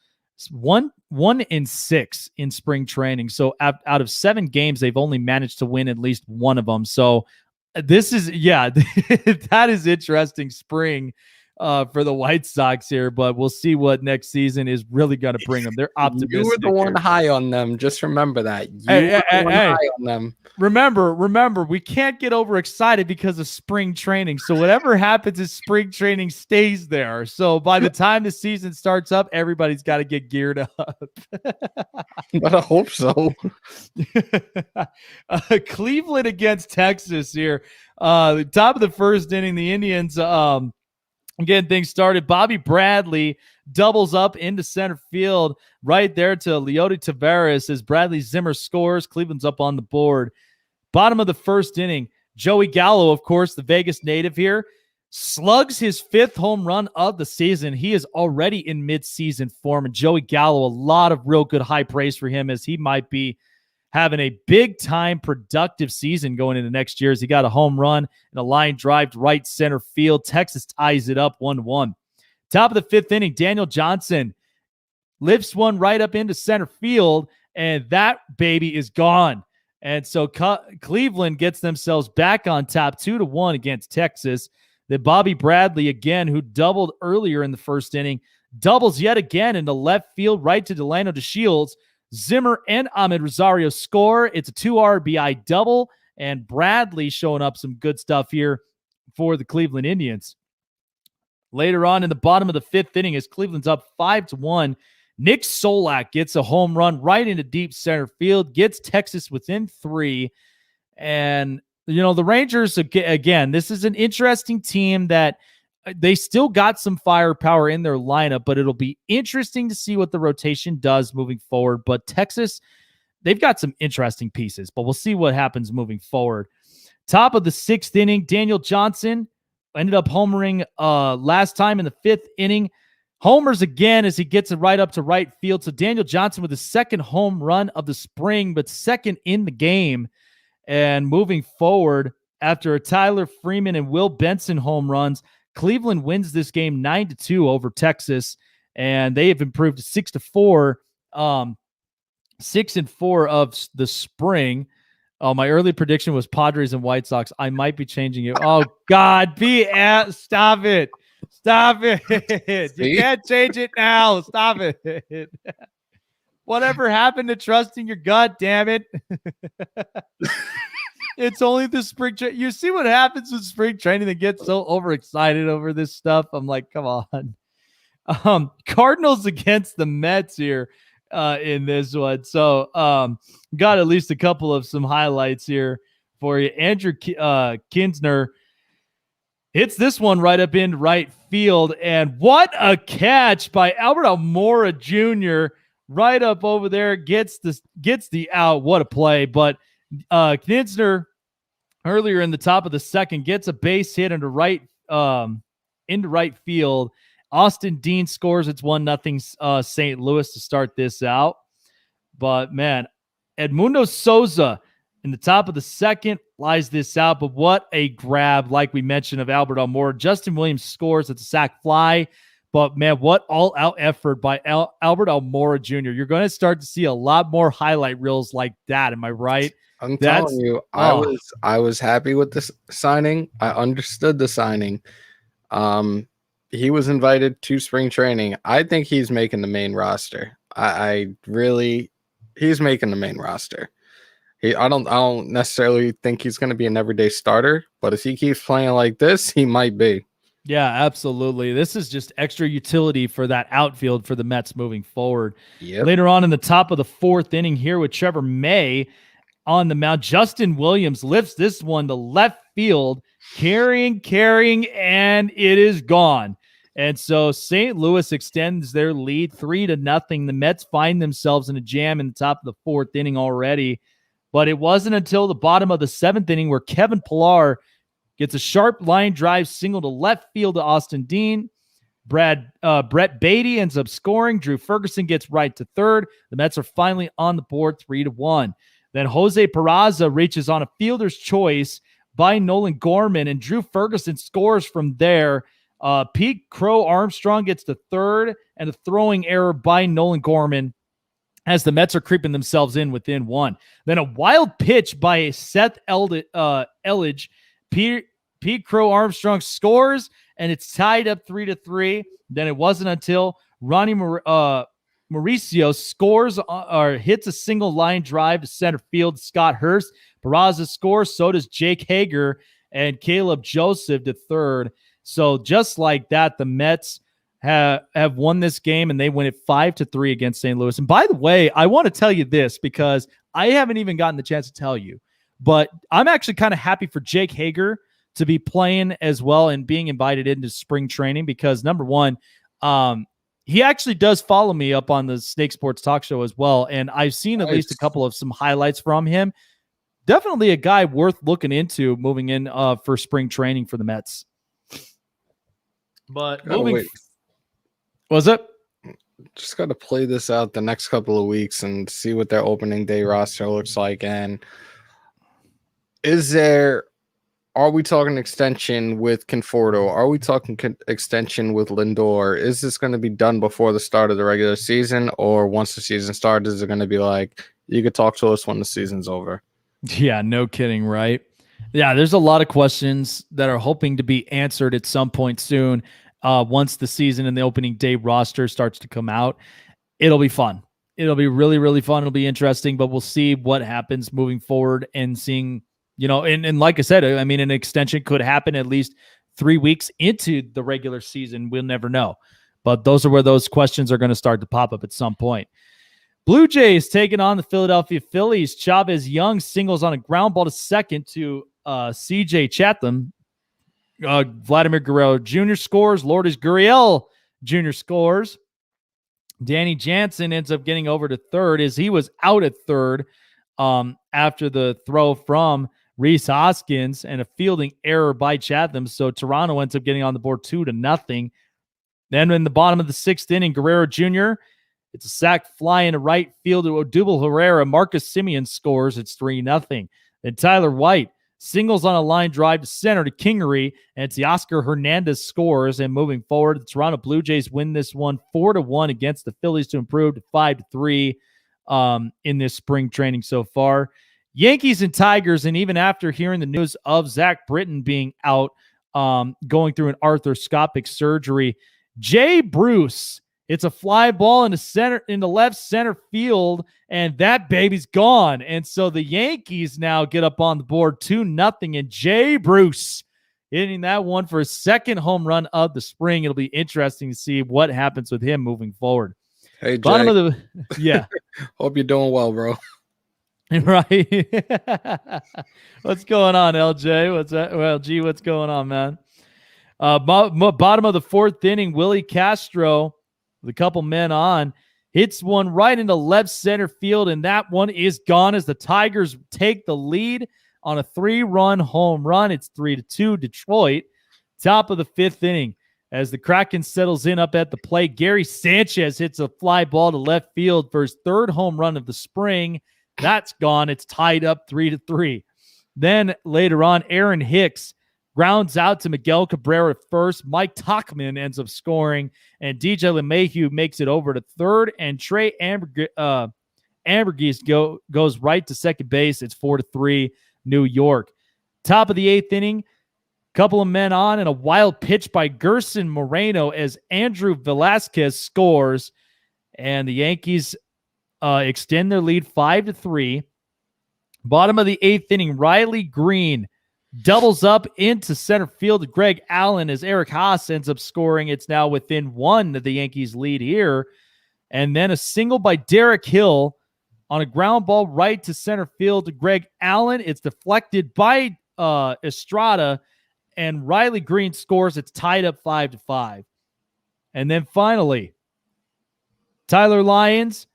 1-6 in spring training. So out of 7 games, they've only managed to win at least one of them. So this is, that is interesting spring for the White Sox here, but we'll see what next season is really going to bring them. They're optimistic. You were the one high on them. Just remember that. You were the one high on them. Remember, we can't get overexcited because of spring training. So whatever happens in spring training stays there. So by the time the season starts up, everybody's got to get geared up. But I hope so. Cleveland against Texas here. The top of the first inning, the Indians getting things started. Bobby Bradley doubles up into center field right there to Leody Taveras as Bradley Zimmer scores. Cleveland's up on the board. Bottom of the first inning, Joey Gallo, of course, the Vegas native here, slugs his 5th home run of the season. He is already in mid-season form, and Joey Gallo, a lot of real good high praise for him as he might be having a big-time productive season going into next year as he got a home run and a line drive to right center field. Texas ties it up 1-1. Top of the 5th inning, Daniel Johnson lifts one right up into center field, and that baby is gone. And so Cleveland gets themselves back on top 2-1 against Texas. Then Bobby Bradley, again, who doubled earlier in the first inning, doubles yet again into left field right to Delano DeShields. Zimmer and Ahmed Rosario score. It's a 2 RBI double, and Bradley showing up some good stuff here for the Cleveland Indians. Later on in the bottom of the 5th inning, as Cleveland's up 5-1, Nick Solak gets a home run right into deep center field, gets Texas within 3. And, the Rangers, again, this is an interesting team that they still got some firepower in their lineup, but it'll be interesting to see what the rotation does moving forward. But Texas, they've got some interesting pieces, but we'll see what happens moving forward. Top of the 6th inning, Daniel Johnson ended up homering last time in the 5th inning. Homers again as he gets it right up to right field. So Daniel Johnson with his 2nd home run of the spring, but 2nd in the game. And moving forward, after a Tyler Freeman and Will Benson home runs, Cleveland wins this game 9-2 over Texas, and they have improved to 6-4, 6-4 of the spring. Oh, my early prediction was Padres and White Sox. I might be changing it. Oh God, stop it. Stop it. You can't change it now. Stop it. Whatever happened to trusting your gut, damn it. It's only the spring training. You see what happens with spring training? They get so overexcited over this stuff. I'm like, come on. Cardinals against the Mets here in this one. So got at least a couple of some highlights here for you. Andrew Kinsner hits this one right up in right field. And what a catch by Albert Almora Jr. right up over there. Gets the out. What a play. But Kinsner earlier in the top of the 2nd gets a base hit into right field. Austin Dean scores. It's 1-0 St. Louis to start this out. But man, Edmundo Souza in the top of the 2nd lies this out. But what a grab, like we mentioned, of Albert Almora. Justin Williams scores. It's a sac fly. But man, what all-out effort by Albert Almora Jr. You're going to start to see a lot more highlight reels like that. Am I right? I'm telling you, I was happy with this signing. I understood the signing. He was invited to spring training. I think he's making the main roster. He's making the main roster. I don't necessarily think he's going to be an everyday starter, but if he keeps playing like this, he might be. Yeah, absolutely. This is just extra utility for that outfield for the Mets moving forward. Yep. Later on in the top of the 4th inning here with Trevor May on the mound, Justin Williams lifts this one to left field, carrying, and it is gone. And so St. Louis extends their lead 3-0. The Mets find themselves in a jam in the top of the 4th inning already. But it wasn't until the bottom of the 7th inning where Kevin Pillar gets a sharp line drive single to left field to Austin Dean. Brett Beatty ends up scoring. Drew Ferguson gets right to 3rd. The Mets are finally on the board 3-1. Then Jose Peraza reaches on a fielder's choice by Nolan Gorman, and Drew Ferguson scores from there. Pete Crow Armstrong gets the third, and a throwing error by Nolan Gorman as the Mets are creeping themselves in within one. Then a wild pitch by Seth Elledge. Pete Crow Armstrong scores, and it's tied up 3-3. Then it wasn't until Ronnie Mauricio scores or hits a single line drive to center field. Scott Hurst. Barraza scores. So does Jake Hager and Caleb Joseph to third. So just like that, the Mets have won this game, and they win it 5-3 against St. Louis. And by the way, I want to tell you this because I haven't even gotten the chance to tell you, but I'm actually kind of happy for Jake Hager to be playing as well and being invited into spring training because, number one, he actually does follow me up on the Snake Sports Talk Show as well, and I've seen at least a couple of some highlights from him. Definitely a guy worth looking into moving in for spring training for the Mets. But was it? Just got to play this out the next couple of weeks and see what their opening day roster looks like. And are we talking extension with Conforto? Are we talking extension with Lindor? Is this going to be done before the start of the regular season, or once the season starts, is it going to be like, you could talk to us when the season's over? Yeah, no kidding, right? Yeah, there's a lot of questions that are hoping to be answered at some point soon. Once the season and the opening day roster starts to come out, it'll be fun. It'll be really, really fun. It'll be interesting, but we'll see what happens moving forward and seeing, and like I said, I mean, an extension could happen at least 3 weeks into the regular season. We'll never know, but those are where those questions are going to start to pop up at some point. Blue Jays taking on the Philadelphia Phillies. Chavez Young singles on a ground ball to second to CJ Chatham. Vladimir Guerrero Jr. scores. Lourdes Gurriel Jr. scores. Danny Jansen ends up getting over to third as he was out at third after the throw from Rhys Hoskins and a fielding error by Chatham. So Toronto ends up getting on the board 2-0. Then in the bottom of the sixth inning, Guerrero Jr., it's a sac fly into right field to Odubel Herrera. Marcus Semien scores. It's 3-0. Then Tyler White singles on a line drive to center to Kingery, and Teoscar Hernandez scores. And moving forward, the Toronto Blue Jays win this one 4-1 against the Phillies to improve to 5-3 in this spring training so far. Yankees and Tigers, and even after hearing the news of Zach Britton being out, going through an arthroscopic surgery, Jay Bruce, it's a fly ball in the left center field, and that baby's gone. And so the Yankees now get up on the board 2-0, and Jay Bruce hitting that one for his second home run of the spring. It'll be interesting to see what happens with him moving forward. Hey, Jay. Yeah. Hope you're doing well, bro. Right. What's going on, LJ? What's going on, man? Bottom of the fourth inning, Willie Castro, with a couple men on, hits one right into left center field, and that one is gone as the Tigers take the lead on a 3-run home run. It's 3-2 Detroit. Top of the fifth inning, as the Kraken settles in up at the plate, Gary Sanchez hits a fly ball to left field for his third home run of the spring. That's gone. It's tied up 3-3. Then later on, Aaron Hicks grounds out to Miguel Cabrera first. Mike Tauchman ends up scoring, and DJ LeMahieu makes it over to third, and Trey Ambergis goes right to second base. It's 4-3 New York. Top of the eighth inning, couple of men on, and a wild pitch by Gerson Moreno as Andrew Velasquez scores, and the Yankees extend their lead 5-3. Bottom of the eighth inning, Riley Green doubles up into center field to Greg Allen as Eric Haas ends up scoring. It's now within one of the Yankees' lead here. And then a single by Derek Hill on a ground ball right to center field to Greg Allen. It's deflected by Estrada, and Riley Green scores. It's tied up 5-5. And then finally, Tyler Lyons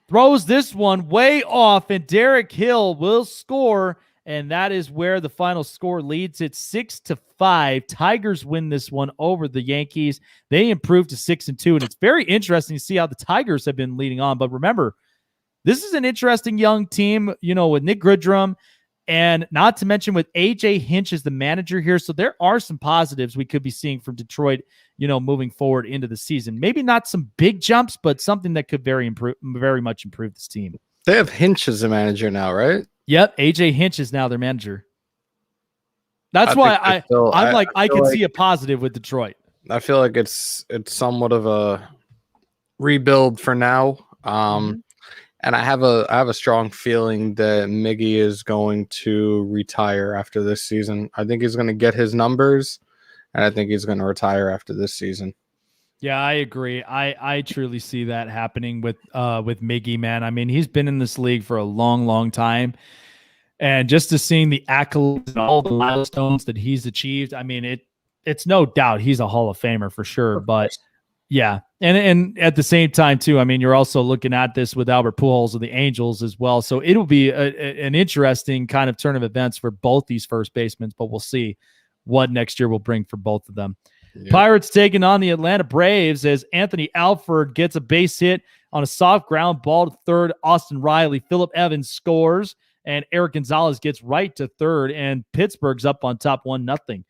throws this one way off, and Derek Hill will score. And that is where the final score leads. It's 6-5. Tigers win this one over the Yankees. They improve to 6-2. And it's very interesting to see how the Tigers have been leading on. But remember, this is an interesting young team, with Nick Goodrum And not to mention with AJ Hinch as the manager here. So there are some positives we could be seeing from Detroit, moving forward into the season. Maybe not some big jumps, but something that could very much improve this team. They have Hinch as a manager now, right? Yep. AJ Hinch is now their manager. That's why I can see a positive with Detroit. I feel like it's somewhat of a rebuild for now. And I have a strong feeling that Miggy is going to retire after this season. I think he's going to get his numbers, and I think he's going to retire after this season. Yeah, I agree. I truly see that happening with Miggy, man. I mean, he's been in this league for a long, long time. And just to seeing the accolades and all the milestones that he's achieved, I mean, it's no doubt he's a Hall of Famer for sure. But yeah, and at the same time too, I mean, you're also looking at this with Albert Pujols of the Angels as well. So it'll be an interesting kind of turn of events for both these first basemen. But we'll see what next year will bring for both of them. Yep. Pirates taking on the Atlanta Braves as Anthony Alford gets a base hit on a soft ground ball to third. Austin Riley, Phillip Evans scores. And Eric Gonzalez gets right to third, and Pittsburgh's up on top 1-0.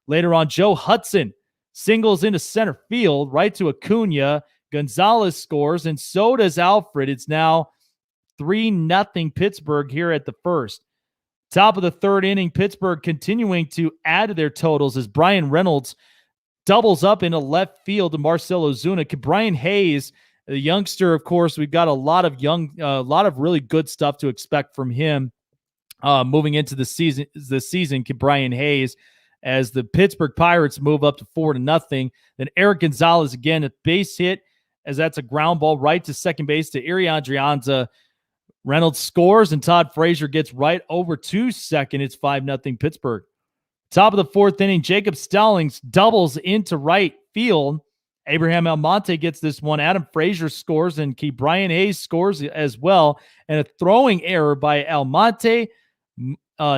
Later on, Joe Hudson singles into center field, right to Acuna. Gonzalez scores, and so does Alfred. It's now 3-0 Pittsburgh here at the first. Top of the third inning, Pittsburgh continuing to add to their totals as Brian Reynolds doubles up into left field to Marcell Ozuna. Brian Hayes, the youngster, of course, we've got a lot of really good stuff to expect from him moving into the season. Brian Hayes, as the Pittsburgh Pirates move up to 4-0. Then Eric Gonzalez again, a base hit, as that's a ground ball right to second base to Iri Adrianza. Reynolds scores, and Todd Frazier gets right over to second. It's 5-0 Pittsburgh. Top of the fourth inning, Jacob Stallings doubles into right field. Abraham Almonte gets this one. Adam Frazier scores, and Brian Hayes scores as well. And a throwing error by Almonte.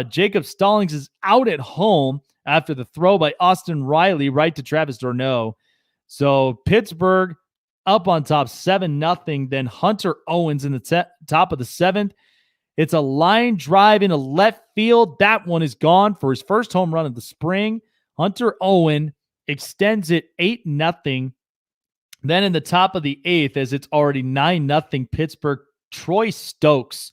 Jacob Stallings is out at home after the throw by Austin Riley right to Travis d'Arnaud. So Pittsburgh up on top 7-0. Then Hunter Owens in the top of the seventh. It's a line drive into left field. That one is gone for his first home run of the spring. Hunter Owen extends it 8-0. Then in the top of the eighth, as it's already 9-0 Pittsburgh, Troy Stokes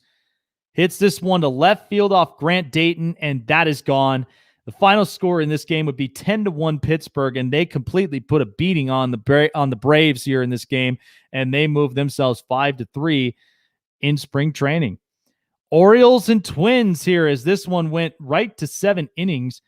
hits this one to left field off Grant Dayton, and that is gone. The final score in this game would be 10-1 Pittsburgh, and they completely put a beating on the Braves here in this game, and they move themselves 5-3 in spring training. Orioles and Twins here, as this one went right to 7 innings.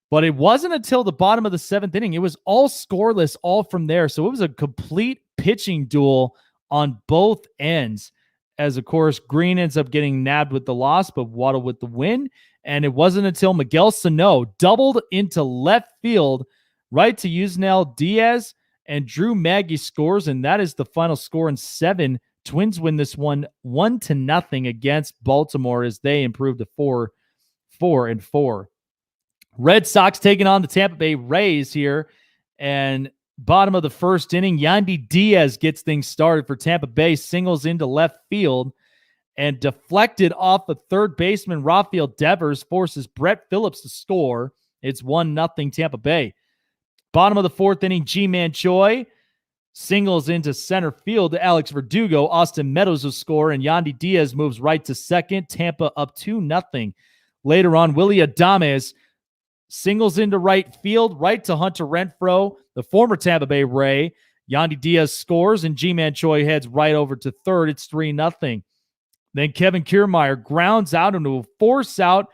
But it wasn't until the bottom of the seventh inning. It was all scoreless, all from there. So it was a complete pitching duel on both ends. As, of course, Green ends up getting nabbed with the loss, but Waddle with the win. And it wasn't until Miguel Sano doubled into left field, right to Yusniel Diaz, and Drew Maggi scores. And that is the final score in 7. Twins win this one 1-0 against Baltimore as they improve to 4-4. Red Sox taking on the Tampa Bay Rays here, and bottom of the first inning, Yandy Diaz gets things started for Tampa Bay, singles into left field, and deflected off of third baseman Rafael Devers forces Brett Phillips to score. It's 1-0 Tampa Bay. Bottom of the fourth inning, G-Man Choi singles into center field to Alex Verdugo. Austin Meadows will score, and Yandy Diaz moves right to second. Tampa up 2-0. Later on, Willie Adames singles into right field, right to Hunter Renfroe, the former Tampa Bay Ray. Yandy Diaz scores, and G-Man Choi heads right over to third. It's 3-0. Then Kevin Kiermaier grounds out into a force out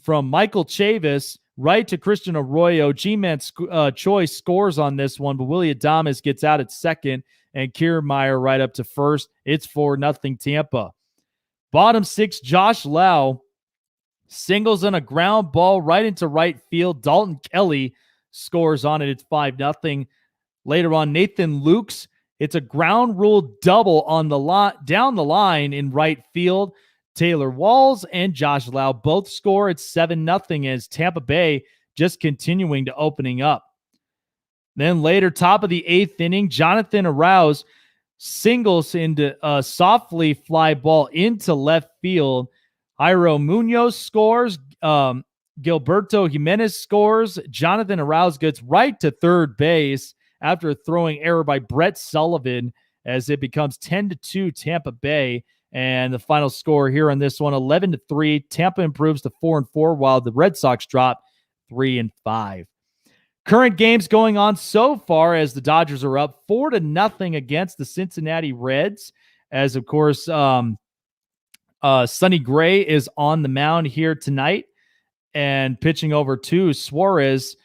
from Michael Chavis right to Christian Arroyo. G-Man Choi scores on this one, but Willie Adames gets out at second, and Kiermaier right up to first. It's 4-0 Tampa. Bottom six, Josh Lau singles on a ground ball right into right field. Dalton Kelly scores on it. It's 5-0. Later on, Nathan Lukes, it's a ground rule double on the down the line in right field. Taylor Walls and Josh Lau both score. It's 7-0 as Tampa Bay just continuing to opening up. Then later, top of the eighth inning, Jonathan Arauz singles into a softly fly ball into left field. Jairo Munoz scores. Gilberto Jimenez scores. Jonathan Arouse gets right to third base after a throwing error by Brett Sullivan as it becomes 10-2 Tampa Bay. And the final score here on this one, 11-3. Tampa improves to 4-4, while the Red Sox drop 3-5. Current games going on so far as the Dodgers are up 4-0 against the Cincinnati Reds. As of course, Sonny Gray is on the mound here tonight and pitching over to Suarez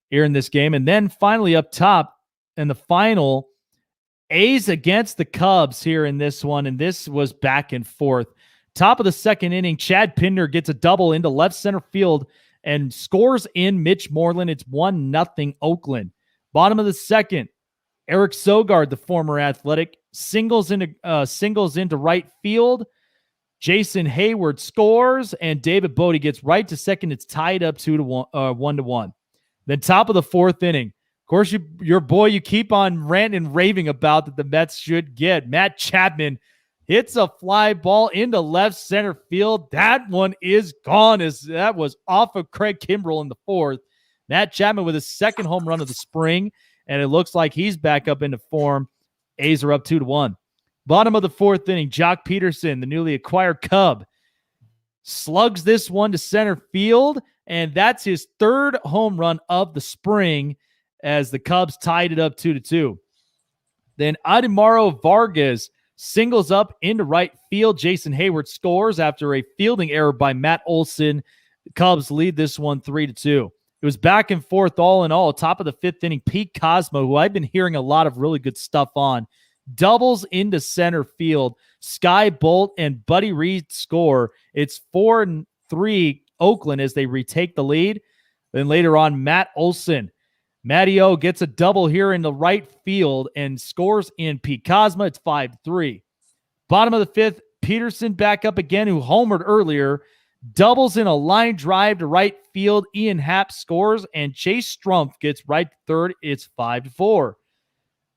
here in this game. And then finally up top in the final, A's against the Cubs here in this one. And this was back and forth. Top of the second inning, Chad Pinder gets a double into left center field and scores in Mitch Moreland. It's 1-0 Oakland. Bottom of the second, Eric Sogard, the former Athletic, singles into right field. Jason Hayward scores, and David Bodie gets right to second. It's tied up 1-1. Then top of the fourth inning, of course, your boy you keep on ranting and raving about that the Mets should get, Matt Chapman, hits a fly ball into left center field. That one is gone, as that was off of Craig Kimbrell in the fourth. Matt Chapman with his second home run of the spring, and it looks like he's back up into form. A's are up 2-1. Bottom of the fourth inning, Jock Peterson, the newly acquired Cub, slugs this one to center field, and that's his third home run of the spring as the Cubs tied it up 2-2. Then Ademaro Vargas singles up into right field. Jason Hayward scores after a fielding error by Matt Olson. The Cubs lead this one 3-2. It was back and forth all in all. Top of the fifth inning, Pete Cosmo, who I've been hearing a lot of really good stuff on, doubles into center field. Sky Bolt and Buddy Reed score. It's 4-3 Oakland as they retake the lead. Then later on, Matt Olson, Matty O gets a double here in the right field and scores in Pete Cosma. It's 5-3. Bottom of the fifth, Peterson back up again, who homered earlier, doubles in a line drive to right field. Ian Happ scores, and Chase Strumpf gets right to third. It's 5-4.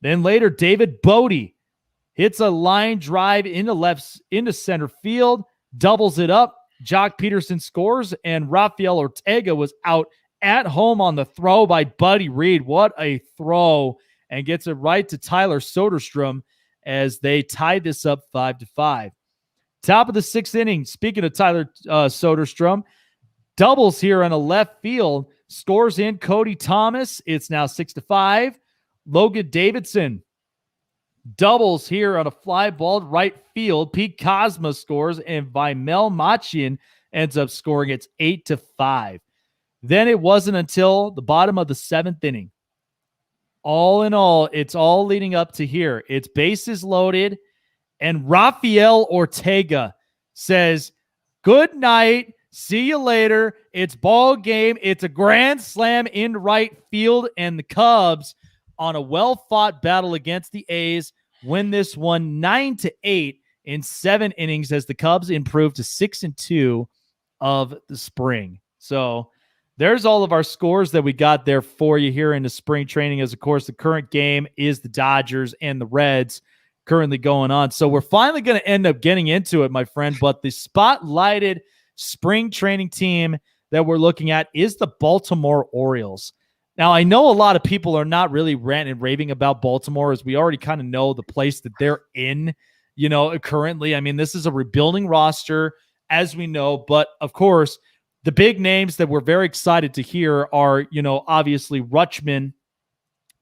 Then later, David Bodie hits a line drive into center field, doubles it up. Jock Peterson scores, and Rafael Ortega was out at home on the throw by Buddy Reed. What a throw, and gets it right to Tyler Soderstrom as they tied this up 5-5. Top of the sixth inning, speaking of Tyler Soderstrom, doubles here on a left field, scores in Cody Thomas. It's now 6-5. Logan Davidson doubles here on a fly ball right field. Pete Cosma scores, and Vimel Machian ends up scoring. It's 8-5. Then it wasn't until the bottom of the seventh inning. All in all, it's all leading up to here. It's bases loaded, and Rafael Ortega says, "Good night. See you later. It's ball game." It's a grand slam in right field, and the Cubs, on a well-fought battle against the A's, win this one 9-8 in 7 innings as the Cubs improve to 6-2 of the spring. So there's all of our scores that we got there for you here in the spring training, as, of course, the current game is the Dodgers and the Reds currently going on. So we're finally going to end up getting into it, my friend, but the spotlighted spring training team that we're looking at is the Baltimore Orioles. Now, I know a lot of people are not really ranting and raving about Baltimore, as we already kind of know the place that they're in, currently. I mean, this is a rebuilding roster, as we know, but of course, the big names that we're very excited to hear are, obviously Rutschman,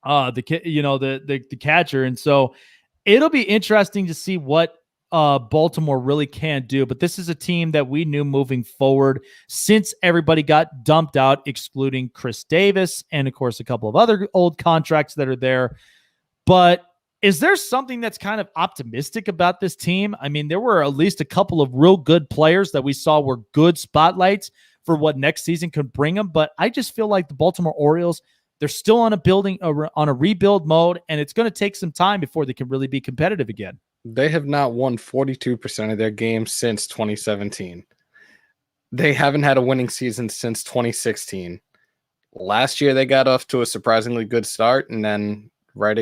the catcher. And so it'll be interesting to see what Baltimore really can do. But this is a team that we knew moving forward since everybody got dumped out, excluding Chris Davis and, of course, a couple of other old contracts that are there. But is there something that's kind of optimistic about this team? I mean, there were at least a couple of real good players that we saw were good spotlights for what next season could bring them. But I just feel like the Baltimore Orioles, they're still on a rebuild mode, and it's going to take some time before they can really be competitive again. They have not won 42% of their games since 2017. They haven't had a winning season since 2016. Last year, they got off to a surprisingly good start, and then right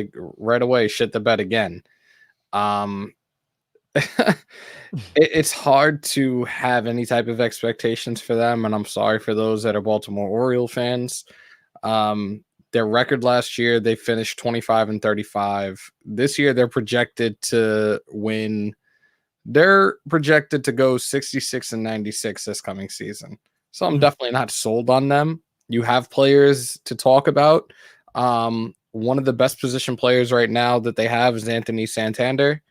away shit the bed again. It's hard to have any type of expectations for them, and I'm sorry for those that are Baltimore Oriole fans. Their record last year, they finished 25-35. This year, they're projected to win. They're projected to go 66-96 this coming season. So I'm definitely not sold on them. You have players to talk about. One of the best position players right now that they have is Anthony Santander.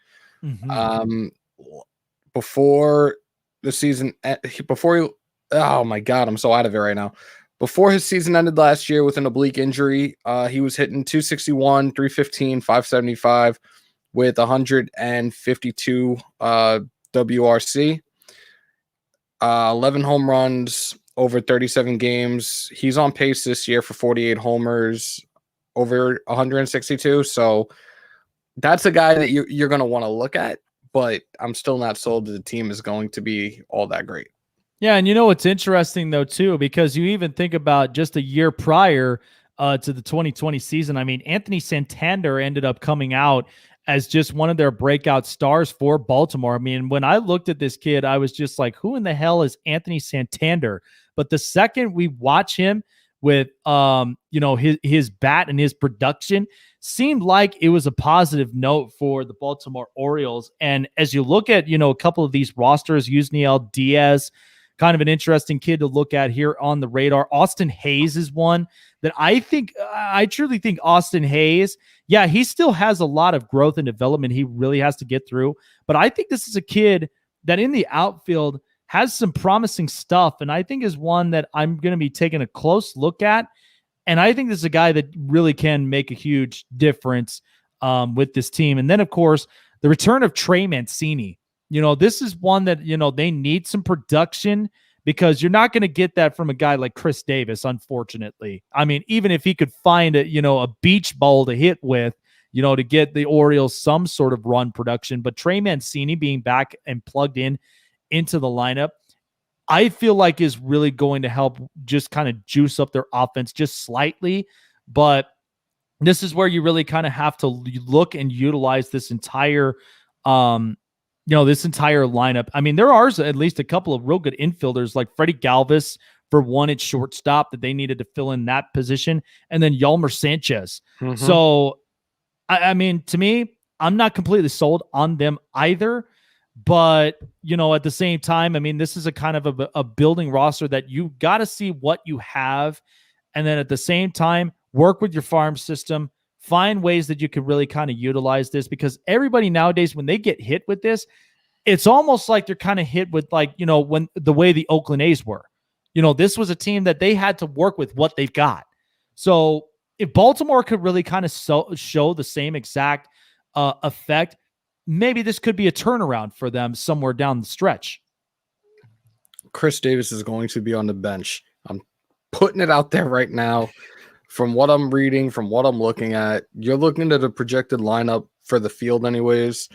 Before the season, oh my God, I'm so out of it right now. Before his season ended last year with an oblique injury, he was hitting 261, 315, 575 with 152 WRC, 11 home runs over 37 games. He's on pace this year for 48 homers, over 162. So that's a guy that you're going to want to look at, but I'm still not sold that the team is going to be all that great. Yeah, and you know what's interesting though too, because you even think about just a year prior to the 2020 season. I mean, Anthony Santander ended up coming out as just one of their breakout stars for Baltimore. I mean, when I looked at this kid, I was just like, who in the hell is Anthony Santander? But the second we watch him with his bat and his production, seemed like it was a positive note for the Baltimore Orioles. And as you look at, a couple of these rosters, Yusniel Diaz, kind of an interesting kid to look at here on the radar. Austin Hayes is one that I truly think Austin Hayes, yeah, he still has a lot of growth and development he really has to get through. But I think this is a kid that in the outfield has some promising stuff, and I think is one that I'm going to be taking a close look at. And I think this is a guy that really can make a huge difference with this team. And then, of course, the return of Trey Mancini. This is one that, they need some production, because you're not going to get that from a guy like Chris Davis, unfortunately. I mean, even if he could find a beach ball to hit with, to get the Orioles some sort of run production. But Trey Mancini being back and plugged into the lineup, I feel like is really going to help just kind of juice up their offense just slightly. But this is where you really kind of have to look and utilize this entire lineup. I mean, there are at least a couple of real good infielders like Freddie Galvis for one at shortstop that they needed to fill in that position, and then Yolmer Sanchez. So, I mean, to me, I'm not completely sold on them either. But, at the same time, I mean, this is a kind of a building roster that you got to see what you have. And then at the same time, work with your farm system, find ways that you can really kind of utilize this, because everybody nowadays, when they get hit with this, it's almost like they're kind of hit with when the way the Oakland A's were. This was a team that they had to work with what they've got. So if Baltimore could really kind of show the same exact effect, maybe this could be a turnaround for them somewhere down the stretch. Chris Davis is going to be on the bench. I'm putting it out there right now. From what I'm reading, from what I'm looking at, you're looking at a projected lineup for the field anyways.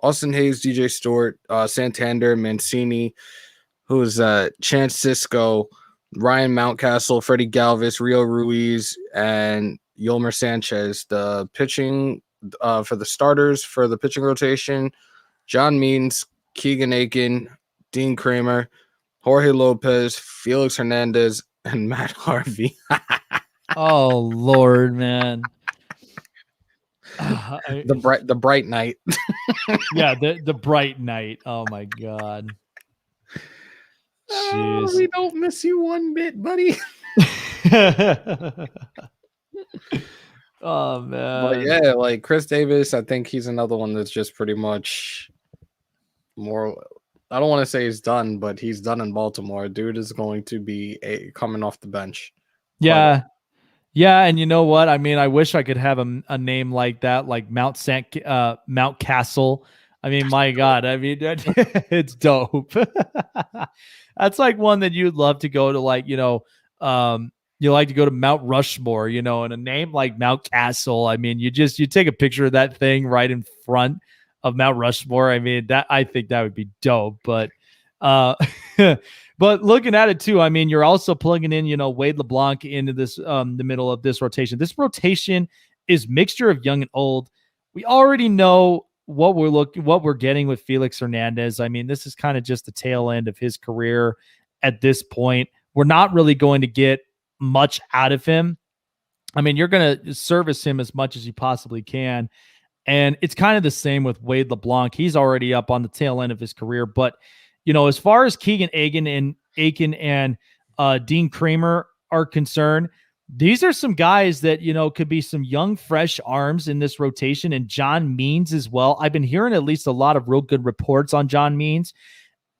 Austin Hayes, DJ Stewart, Santander, Mancini, who's Chance Cisco, Ryan Mountcastle, Freddie Galvis, Rio Ruiz, and Yolmer Sanchez. The pitching for the starters for the pitching rotation: John Means, Keegan Aiken, Dean Kramer, Jorge Lopez, Felix Hernandez, and Matt Harvey. Oh Lord, man. The bright night. Yeah, the bright night. Oh my God. Jeez. We don't miss you one bit, buddy. Oh man. But yeah, like Chris Davis, I think he's another one that's just pretty much more. I don't want to say he's done, but he's done in Baltimore. Dude is going to be coming off the bench. Yeah. Yeah, and you know what? I mean, I wish I could have a name like that, like Mountcastle. I mean, my God. I mean, it's dope. That's like one that you'd love to go to, you like to go to Mount Rushmore, and a name like Mountcastle. I mean, you take a picture of that thing right in front of Mount Rushmore. I mean, I think that would be dope. But but looking at it too, I mean, you're also plugging in, Wade LeBlanc into this, the middle of this rotation. This rotation is mixture of young and old. We already know what we're getting with Felix Hernandez, I mean, this is kind of just the tail end of his career at this point. We're not really going to get much out of him. I mean, you're going to service him as much as you possibly can. And it's kind of the same with Wade LeBlanc. He's already up on the tail end of his career. But, as far as Keegan Aiken and Dean Kramer are concerned, these are some guys that, could be some young, fresh arms in this rotation. And John Means as well. I've been hearing at least a lot of real good reports on John Means.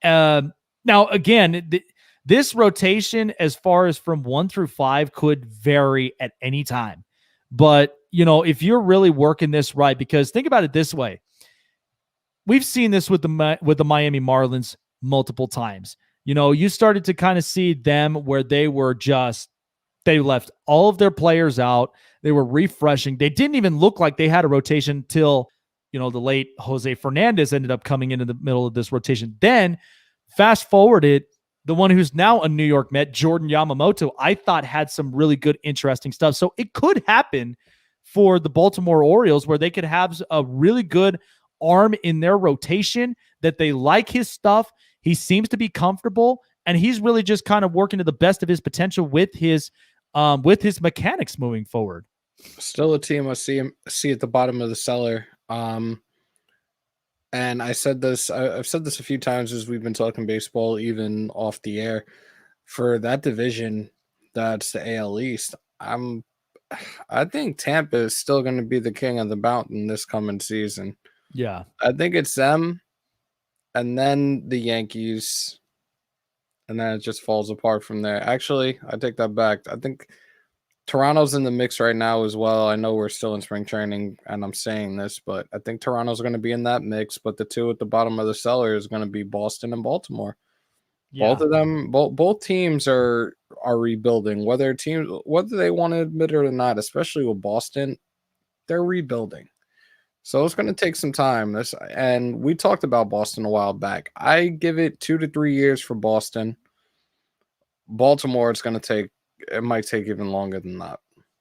Now, again, this rotation, as far as from 1 through 5, could vary at any time. But, if you're really working this right, because think about it this way. We've seen this with the Miami Marlins multiple times. You started to kind of see them where they left all of their players out. They were refreshing. They didn't even look like they had a rotation till, the late Jose Fernandez ended up coming into the middle of this rotation. Then fast forwarded, the one who's now a New York Met, Jordan Yamamoto, I thought had some really good, interesting stuff. So it could happen for the Baltimore Orioles where they could have a really good arm in their rotation, that they like his stuff. He seems to be comfortable, and he's really just kind of working to the best of his potential with his mechanics moving forward. Still a team I see at the bottom of the cellar. And I've said this a few times as we've been talking baseball, even off the air. For that division, that's the AL East. I think Tampa is still going to be the king of the mountain this coming season. Yeah. I think it's them, and then the Yankees, and then it just falls apart from there. Actually, I take that back. I think Toronto's in the mix right now as well. I know we're still in spring training, and I'm saying this, but I think Toronto's going to be in that mix. But the two at the bottom of the cellar is going to be Boston and Baltimore. Yeah. Both of them, both teams are rebuilding. Whether they want to admit it or not, especially with Boston, they're rebuilding. So it's going to take some time. And we talked about Boston a while back. I give it 2 to 3 years for Boston. Baltimore, it might take even longer than that.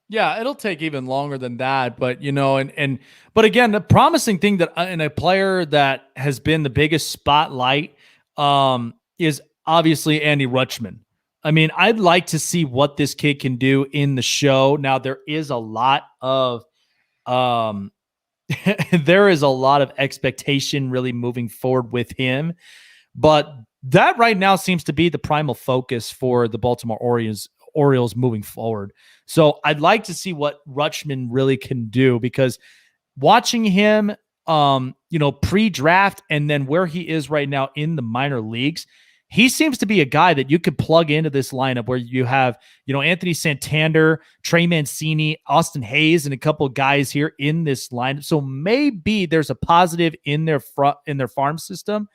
Yeah, it'll take even longer than that. But, but again, the promising thing that in a player that has been the biggest spotlight is obviously Andy Rutschman. I mean, I'd like to see what this kid can do in the show. Now, there is a lot of expectation really moving forward with him, but that right now seems to be the primal focus for the Baltimore Orioles moving forward. So I'd like to see what Rutschman really can do, because watching him, pre-draft and then where he is right now in the minor leagues, he seems to be a guy that you could plug into this lineup where you have, Anthony Santander, Trey Mancini, Austin Hayes, and a couple of guys here in this lineup. So maybe there's a positive in their farm system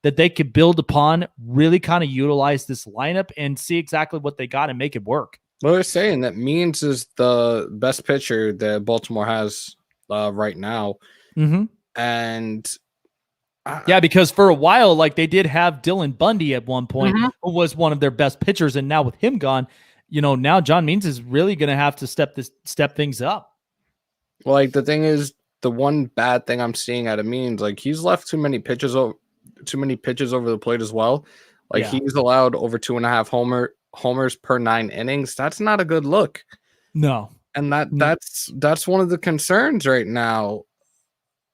that they could build upon, really kind of utilize this lineup and see exactly what they got and make it work. Well, they're saying that Means is the best pitcher that Baltimore has right now. Mm-hmm. And because for a while, like, they did have Dylan Bundy at one point, who was one of their best pitchers. And now with him gone, now John Means is really going to have to step things up. Well, like, the thing is, the one bad thing I'm seeing out of Means, like, he's left too many pitches over the plate as well. Like, he's allowed over 2.5 homers per 9 innings. That's not a good look. No. And that's one of the concerns right now.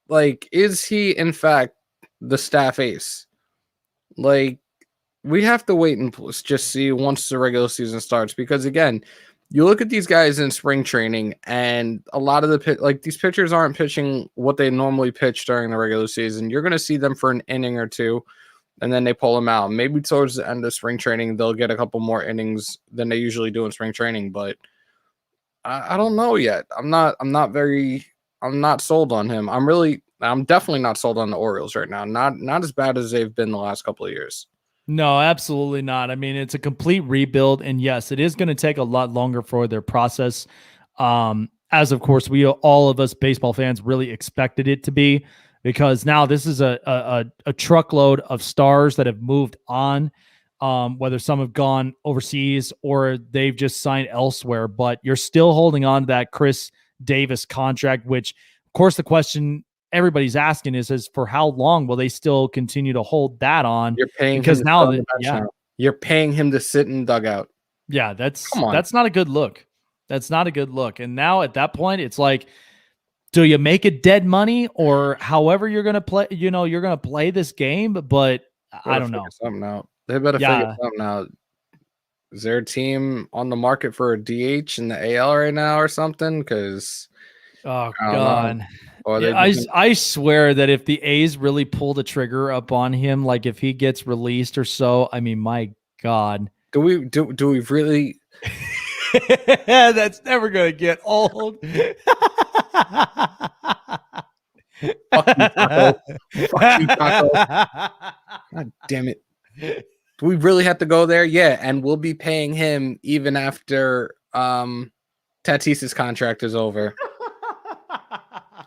Like, is he in fact the staff ace? Like, we have to wait and just see once the regular season starts, because again, you look at these guys in spring training, and a lot of these pitchers aren't pitching what they normally pitch during the regular season. You're going to see them for an inning or two, and then they pull them out. Maybe towards the end of spring training, they'll get a couple more innings than they usually do in spring training. But I don't know yet. I'm not sold on him. I'm definitely not sold on the Orioles right now. Not as bad as they've been the last couple of years. No, absolutely not. I mean, it's a complete rebuild, and yes, it is going to take a lot longer for their process. As of course, all of us baseball fans really expected it to be, because now this is a truckload of stars that have moved on, whether some have gone overseas or they've just signed elsewhere, but you're still holding on to that Chris Davis contract, which, of course, the question everybody's asking is for how long will they still continue to hold that on? You're paying because him to now sit on that the bench now. You're paying him to sit in dugout. yeah, Come on. that's not a good look. That's not a good look. And now at that point, it's like, do you make it dead money or however you're gonna play? You're gonna play this game, but I don't know. Something out. They better figure something out. Is there a team on the market for a DH in the AL right now or something? Because oh god, or I swear that if the A's really pull the trigger up on him, like if he gets released or so, I mean, my god, do we really? That's never gonna get old. Fuck you, Taco. Fuck you, Taco. God damn it. Do we really have to go there? Yeah, and we'll be paying him even after Tatis's contract is over.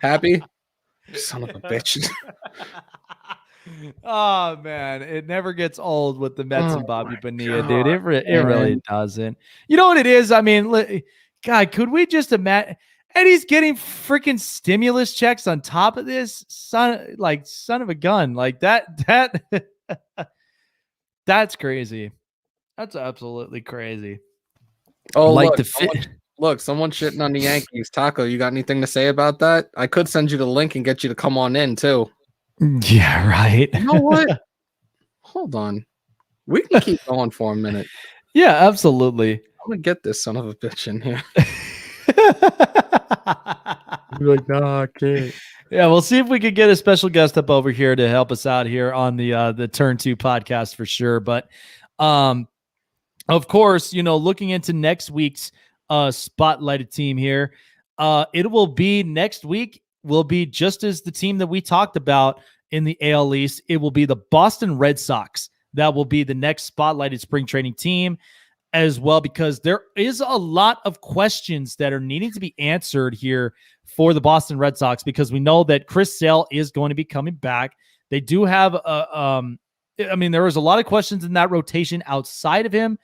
Happy? Son of a bitch. Oh man, it never gets old with the Mets and Bobby Bonilla, dude. It man. really doesn't. You know what it is? I mean, God, could we just imagine? And he's getting freaking stimulus checks on top of this, son of a gun, like that. That's crazy. That's absolutely crazy. Oh, like someone's shitting on the Yankees. Taco, you got anything to say about that? I could send you the link and get you to come on in too. Yeah, right. You know what? Hold on. We can keep going for a minute. Yeah, absolutely. I'm gonna get this son of a bitch in here. You're like, nah, I can't. Yeah, we'll see if we could get a special guest up over here to help us out here on the Turn 2 podcast for sure. But of course, looking into next week's spotlighted team here, it will be next week will be just as the team that we talked about in the AL East. It will be the Boston Red Sox. That will be the next spotlighted spring training team as well, because there is a lot of questions that are needing to be answered here for the Boston Red Sox, because we know that Chris Sale is going to be coming back. They do have there was a lot of questions in that rotation outside of him,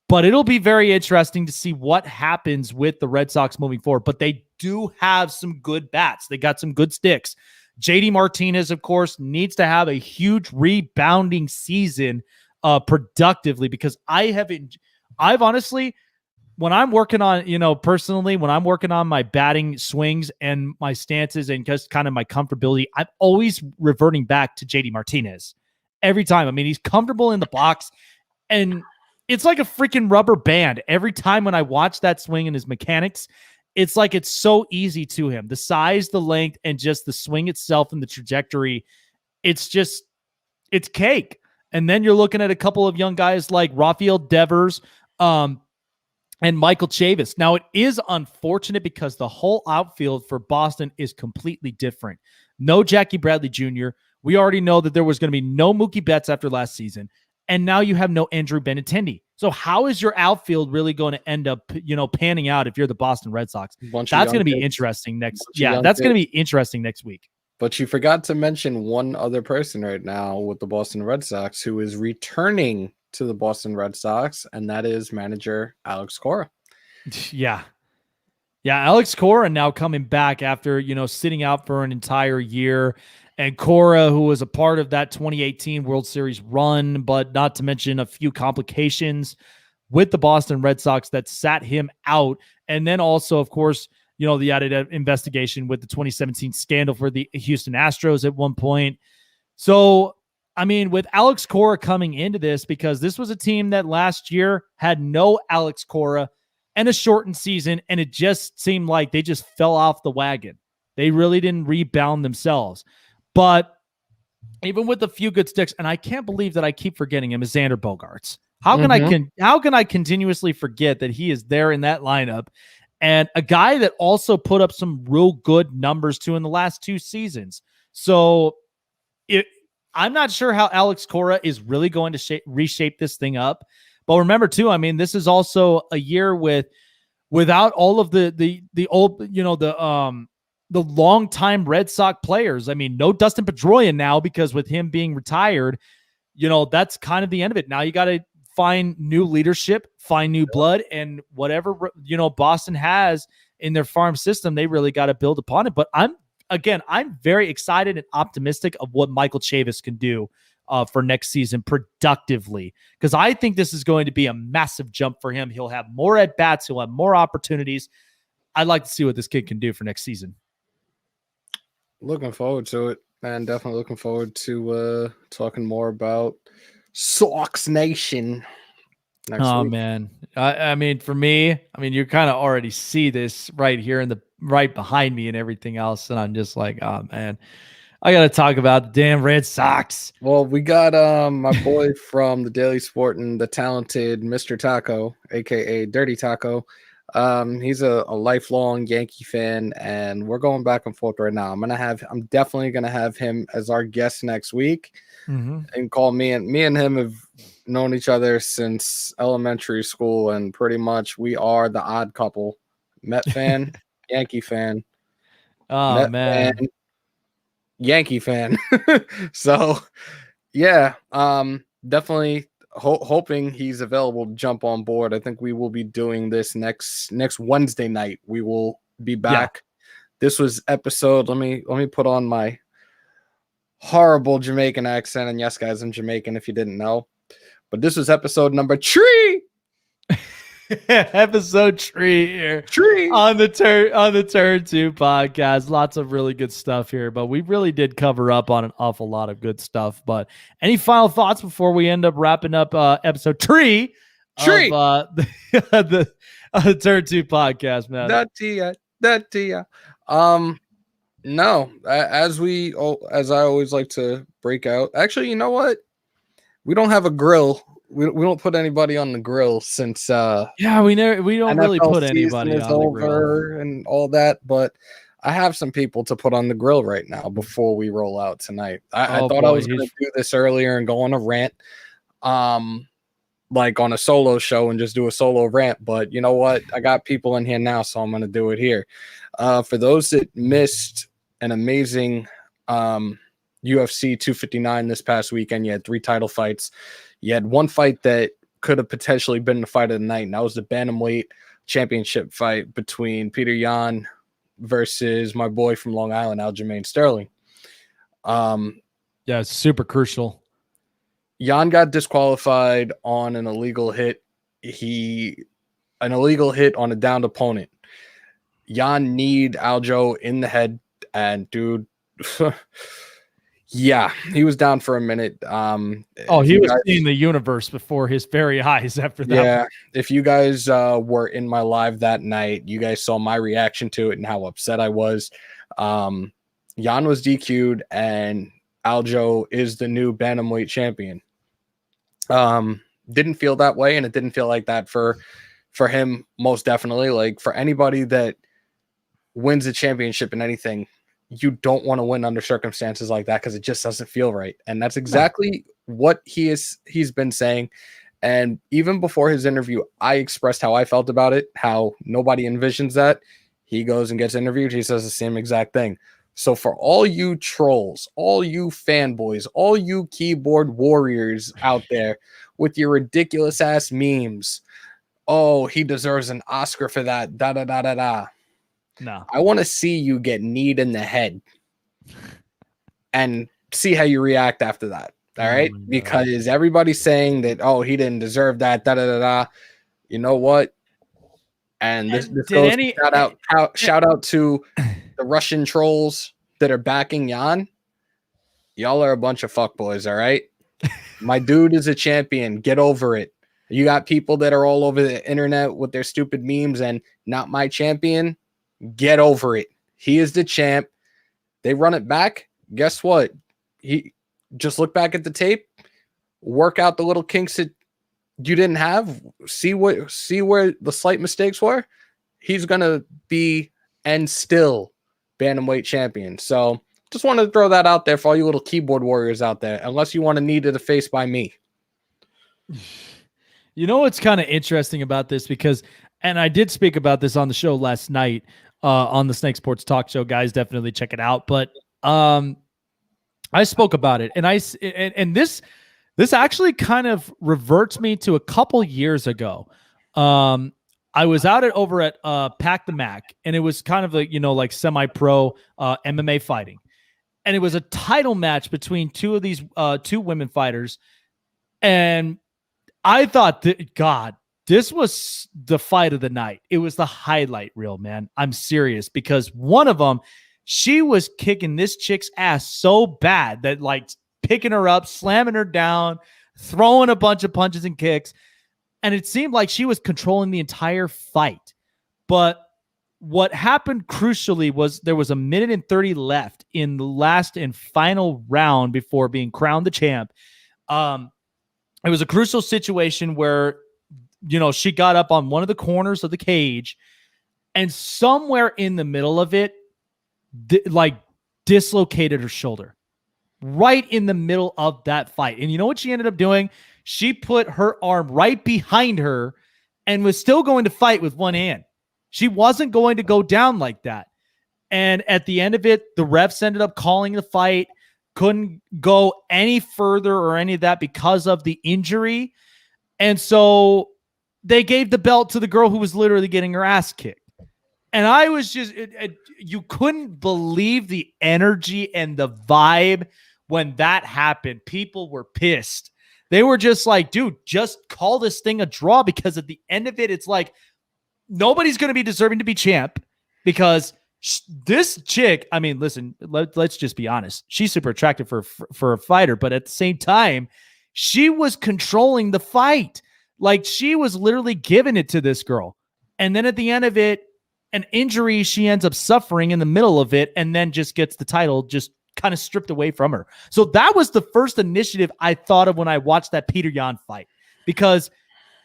but it'll be very interesting to see what happens with the Red Sox moving forward. But they do have some good bats. They got some good sticks. JD Martinez, of course, needs to have a huge rebounding season productively, because I've honestly, when I'm working on, personally, when I'm working on my batting swings and my stances and just kind of my comfortability, I'm always reverting back to JD Martinez every time. I mean, he's comfortable in the box and it's like a freaking rubber band. Every time when I watch that swing and his mechanics, it's like it's so easy to him. The size, the length, and just the swing itself and the trajectory, it's cake. And then you're looking at a couple of young guys like Rafael Devers, and Michael Chavis. Now, it is unfortunate because the whole outfield for Boston is completely different. No Jackie Bradley Jr. We already know that there was going to be no Mookie Betts after last season. And now you have no Andrew Benintendi. So how is your outfield really going to end up, panning out if you're the Boston Red Sox? That's going to be interesting next. Yeah, that's going to be interesting next week. But you forgot to mention one other person right now with the Boston Red Sox who is returning to the Boston Red Sox, and that is manager Alex Cora. Yeah, Alex Cora now coming back after sitting out for an entire year, and Cora, who was a part of that 2018 World Series run, but not to mention a few complications with the Boston Red Sox that sat him out, and then also, of course, the added investigation with the 2017 scandal for the Houston Astros at one point. So, I mean, with Alex Cora coming into this, because this was a team that last year had no Alex Cora and a shortened season, and it just seemed like they just fell off the wagon. They really didn't rebound themselves. But even with a few good sticks, and I can't believe that I keep forgetting him, is Xander Bogaerts. How can I continuously forget that he is there in that lineup? And a guy that also put up some real good numbers too in the last 2 seasons. So I'm not sure how Alex Cora is really going to reshape this thing up. But remember too, I mean, this is also a year without all of the old, the longtime Red Sox players. I mean, no Dustin Pedroia now, because with him being retired, that's kind of the end of it. Now you got to find new leadership, find new blood, and whatever, Boston has in their farm system, they really got to build upon it. But again, I'm very excited and optimistic of what Michael Chavis can do for next season productively, because I think this is going to be a massive jump for him. He'll have more at bats. He'll have more opportunities. I'd like to see what this kid can do for next season. Looking forward to it, and definitely looking forward to talking more about Sox Nation next week. Man, I mean, for me, I mean, you kind of already see this right here in the right behind me and everything else, and I'm just like, oh man, I got to talk about the damn Red Sox. Well, we got my boy from the Daily Sport and the talented Mr. Taco, aka Dirty Taco. He's a lifelong Yankee fan, and we're going back and forth right now. I'm definitely gonna have him as our guest next week, and call me and him have known each other since elementary school, and pretty much we are the odd couple. Met fan, Yankee fan. Oh Met man, fan, Yankee fan. So yeah, definitely hoping he's available to jump on board. I think we will be doing this next Wednesday night. We will be back. This was episode. Let me put on my horrible Jamaican accent. And yes, guys, I'm Jamaican if you didn't know. But this was episode number 3. episode 3 here. 3 on the Turn 2 podcast. Lots of really good stuff here, but we really did cover up on an awful lot of good stuff. But any final thoughts before we end up wrapping up episode 3 of the Turn 2 podcast, man? No, as I always like to break out. Actually, you know what? We don't have a grill. We don't put anybody on the grill since we don't NFL really put anybody is on the grill over and all that, but I have some people to put on the grill right now before we roll out tonight. I thought I was going to do this earlier and go on a rant, like on a solo show and just do a solo rant, but you know what? I got people in here now, so I'm going to do it here. For those that missed an amazing UFC 259 this past weekend, you had 3 title fights. You had one fight that could have potentially been the fight of the night, and that was the bantamweight championship fight between Peter Yan versus my boy from Long Island, Aljamain Sterling. It's super crucial. Yan got disqualified on an illegal hit. An illegal hit on a downed opponent. Yan kneed Aljo in the head, and dude, yeah, he was down for a minute. He was seeing the universe before his very eyes after that. Yeah, if you guys were in my live that night, you guys saw my reaction to it and how upset I was. Yan was DQ'd, and Aljo is the new bantamweight champion. Didn't feel that way, and it didn't feel like that for him, most definitely. Like, for anybody that wins a championship in anything, you don't want to win under circumstances like that, because it just doesn't feel right. And that's exactly what he's been saying. And even before his interview, I expressed how I felt about it, how nobody envisions that. He goes and gets interviewed. He says the same exact thing. So for all you trolls, all you fanboys, all you keyboard warriors out there with your ridiculous ass memes, oh, he deserves an Oscar for that, da da da da da. No, I want to see you get kneed in the head and see how you react after that. All right. Because everybody's saying that, oh, he didn't deserve that. Da da da da. You know what? And this goes shout out to the Russian trolls that are backing Yan. Y'all are a bunch of fuckboys. All right. My dude is a champion. Get over it. You got people that are all over the internet with their stupid memes and not my champion. Get over it. He is the champ. They run it back. Guess what? He just look back at the tape, work out the little kinks that you didn't have, see where the slight mistakes were. He's gonna be and still bantamweight champion. So just wanted to throw that out there for all you little keyboard warriors out there. Unless you want to knee to the face by me. You know what's kind of interesting about this, because, and I did speak about this on the show last night, on the Snake Sports Talk Show. Guys, definitely check it out. But I spoke about it, and this actually kind of reverts me to a couple years ago. I was out over at Pack the Mac, and it was kind of like, like semi-pro MMA fighting. And it was a title match between two of these two women fighters. And I thought God, this was the fight of the night. It was the highlight reel, man. I'm serious, because one of them, she was kicking this chick's ass so bad that, like, picking her up, slamming her down, throwing a bunch of punches and kicks. And it seemed like she was controlling the entire fight. But what happened crucially was there was 1:30 left in the last and final round before being crowned the champ. It was a crucial situation where, she got up on one of the corners of the cage, and somewhere in the middle of it, dislocated her shoulder right in the middle of that fight. And you know what she ended up doing? She put her arm right behind her and was still going to fight with one hand. She wasn't going to go down like that. And at the end of it, the refs ended up calling the fight, couldn't go any further or any of that because of the injury. And so they gave the belt to the girl who was literally getting her ass kicked. And I was just, you couldn't believe the energy and the vibe when that happened. People were pissed. They were just like, dude, just call this thing a draw, because at the end of it, it's like nobody's going to be deserving to be champ, because this chick, I mean, listen, let's just be honest. She's super attractive for a fighter, but at the same time, she was controlling the fight. Like, she was literally giving it to this girl. And then at the end of it, an injury she ends up suffering in the middle of it, and then just gets the title just kind of stripped away from her. So that was the first initiative I thought of when I watched that Petr Yan fight, because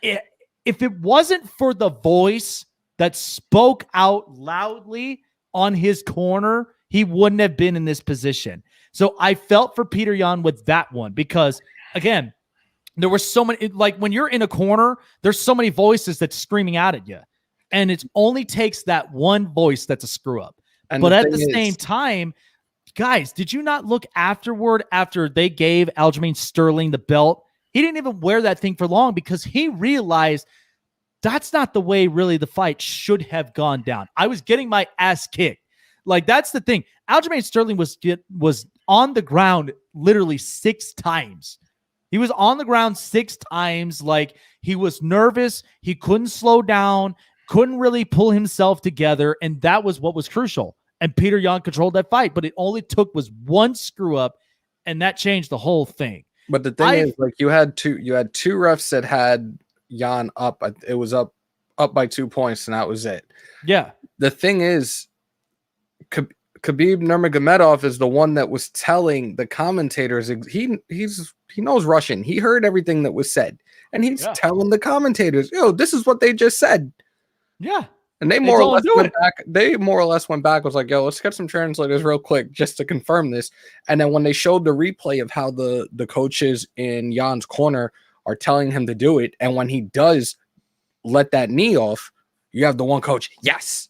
if it wasn't for the voice that spoke out loudly on his corner, he wouldn't have been in this position. So I felt for Petr Yan with that one, because again, there were so many, like when you're in a corner, there's so many voices that's screaming out at you. And it only takes that one voice that's a screw up. But at the same time, guys, did you not look afterward after they gave Aljamain Sterling the belt? He didn't even wear that thing for long, because he realized that's not the way really the fight should have gone down. I was getting my ass kicked. Like, that's the thing. Aljamain Sterling was on the ground literally 6 times. He was on the ground 6 times. Like, he was nervous. He couldn't slow down, couldn't really pull himself together. And that was what was crucial. And Petr Yan controlled that fight, but it only took was one screw up, and that changed the whole thing. But the thing is, like, you had two refs that had Yan up. It was up by 2 points, and that was it. Yeah. The thing is, Khabib Nurmagomedov is the one that was telling the commentators. He knows Russian. He heard everything that was said, and he's telling the commentators, "Yo, this is what they just said." Yeah. And they more or less went back. They more or less went back. Was like, "Yo, let's get some translators real quick just to confirm this." And then when they showed the replay of how the coaches in Jan's corner are telling him to do it, and when he does let that knee off, you have the one coach, yes.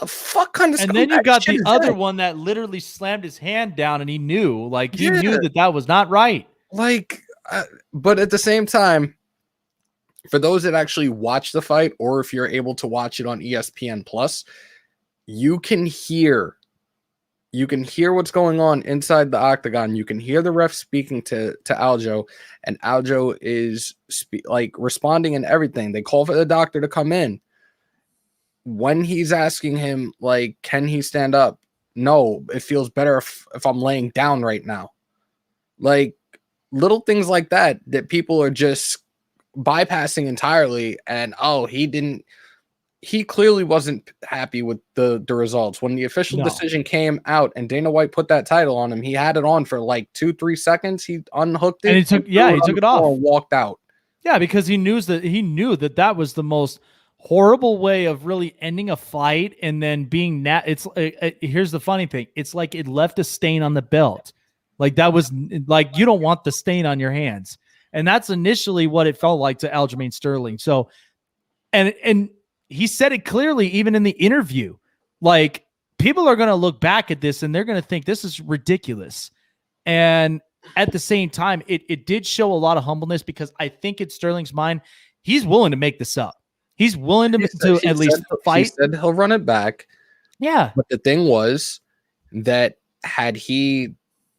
Oh, fuck kind of. And then you got the other one that literally slammed his hand down, and he knew, like, he knew that was not right. Like, but at the same time, for those that actually watch the fight, or if you're able to watch it on ESPN Plus, you can hear what's going on inside the octagon. You can hear the ref speaking to Aljo, and Aljo is responding and everything. They call for the doctor to come in. When he's asking him, like, can he stand up? No, it feels better if I'm laying down right now. Like, little things like that people are just bypassing entirely. And he clearly wasn't happy with the results. When the official decision came out and Dana White put that title on him, he had it on for like 2-3 seconds. He unhooked it, and he took it off and walked out. Yeah, because he knew that was the most horrible way of really ending a fight, and then being here's the funny thing. It's like it left a stain on the belt. Like, that was like, you don't want the stain on your hands. And that's initially what it felt like to Aljamain Sterling. So, and he said it clearly, even in the interview, like, people are going to look back at this and they're going to think this is ridiculous. And at the same time, it did show a lot of humbleness, because I think in Sterling's mind, he's willing to make this up. He's willing to at least He fight. said he'll run it back. Yeah. But the thing was that had he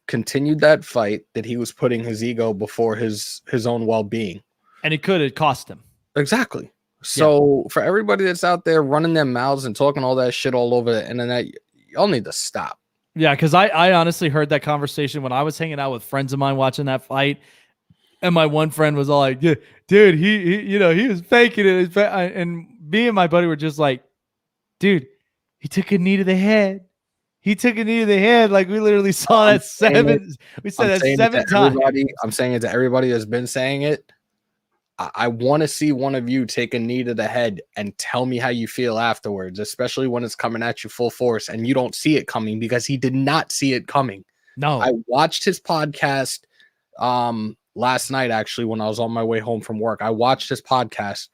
continued that fight, that he was putting his ego before his own well-being. And it could have cost him. Exactly. So for everybody that's out there running their mouths and talking all that shit all over the internet, y'all need to stop. Yeah, because I honestly heard that conversation when I was hanging out with friends of mine watching that fight. And my one friend was all like, yeah, dude, he was faking it. And me and my buddy were just like, dude, he took a knee to the head. He took a knee to the head. Like, we literally saw that seven. We said that 7 times. I'm saying it to everybody that's been saying it. I want to see one of you take a knee to the head and tell me how you feel afterwards, especially when it's coming at you full force and you don't see it coming, because he did not see it coming. No. I watched his podcast last night, actually, when I was on my way home from work. I watched his podcast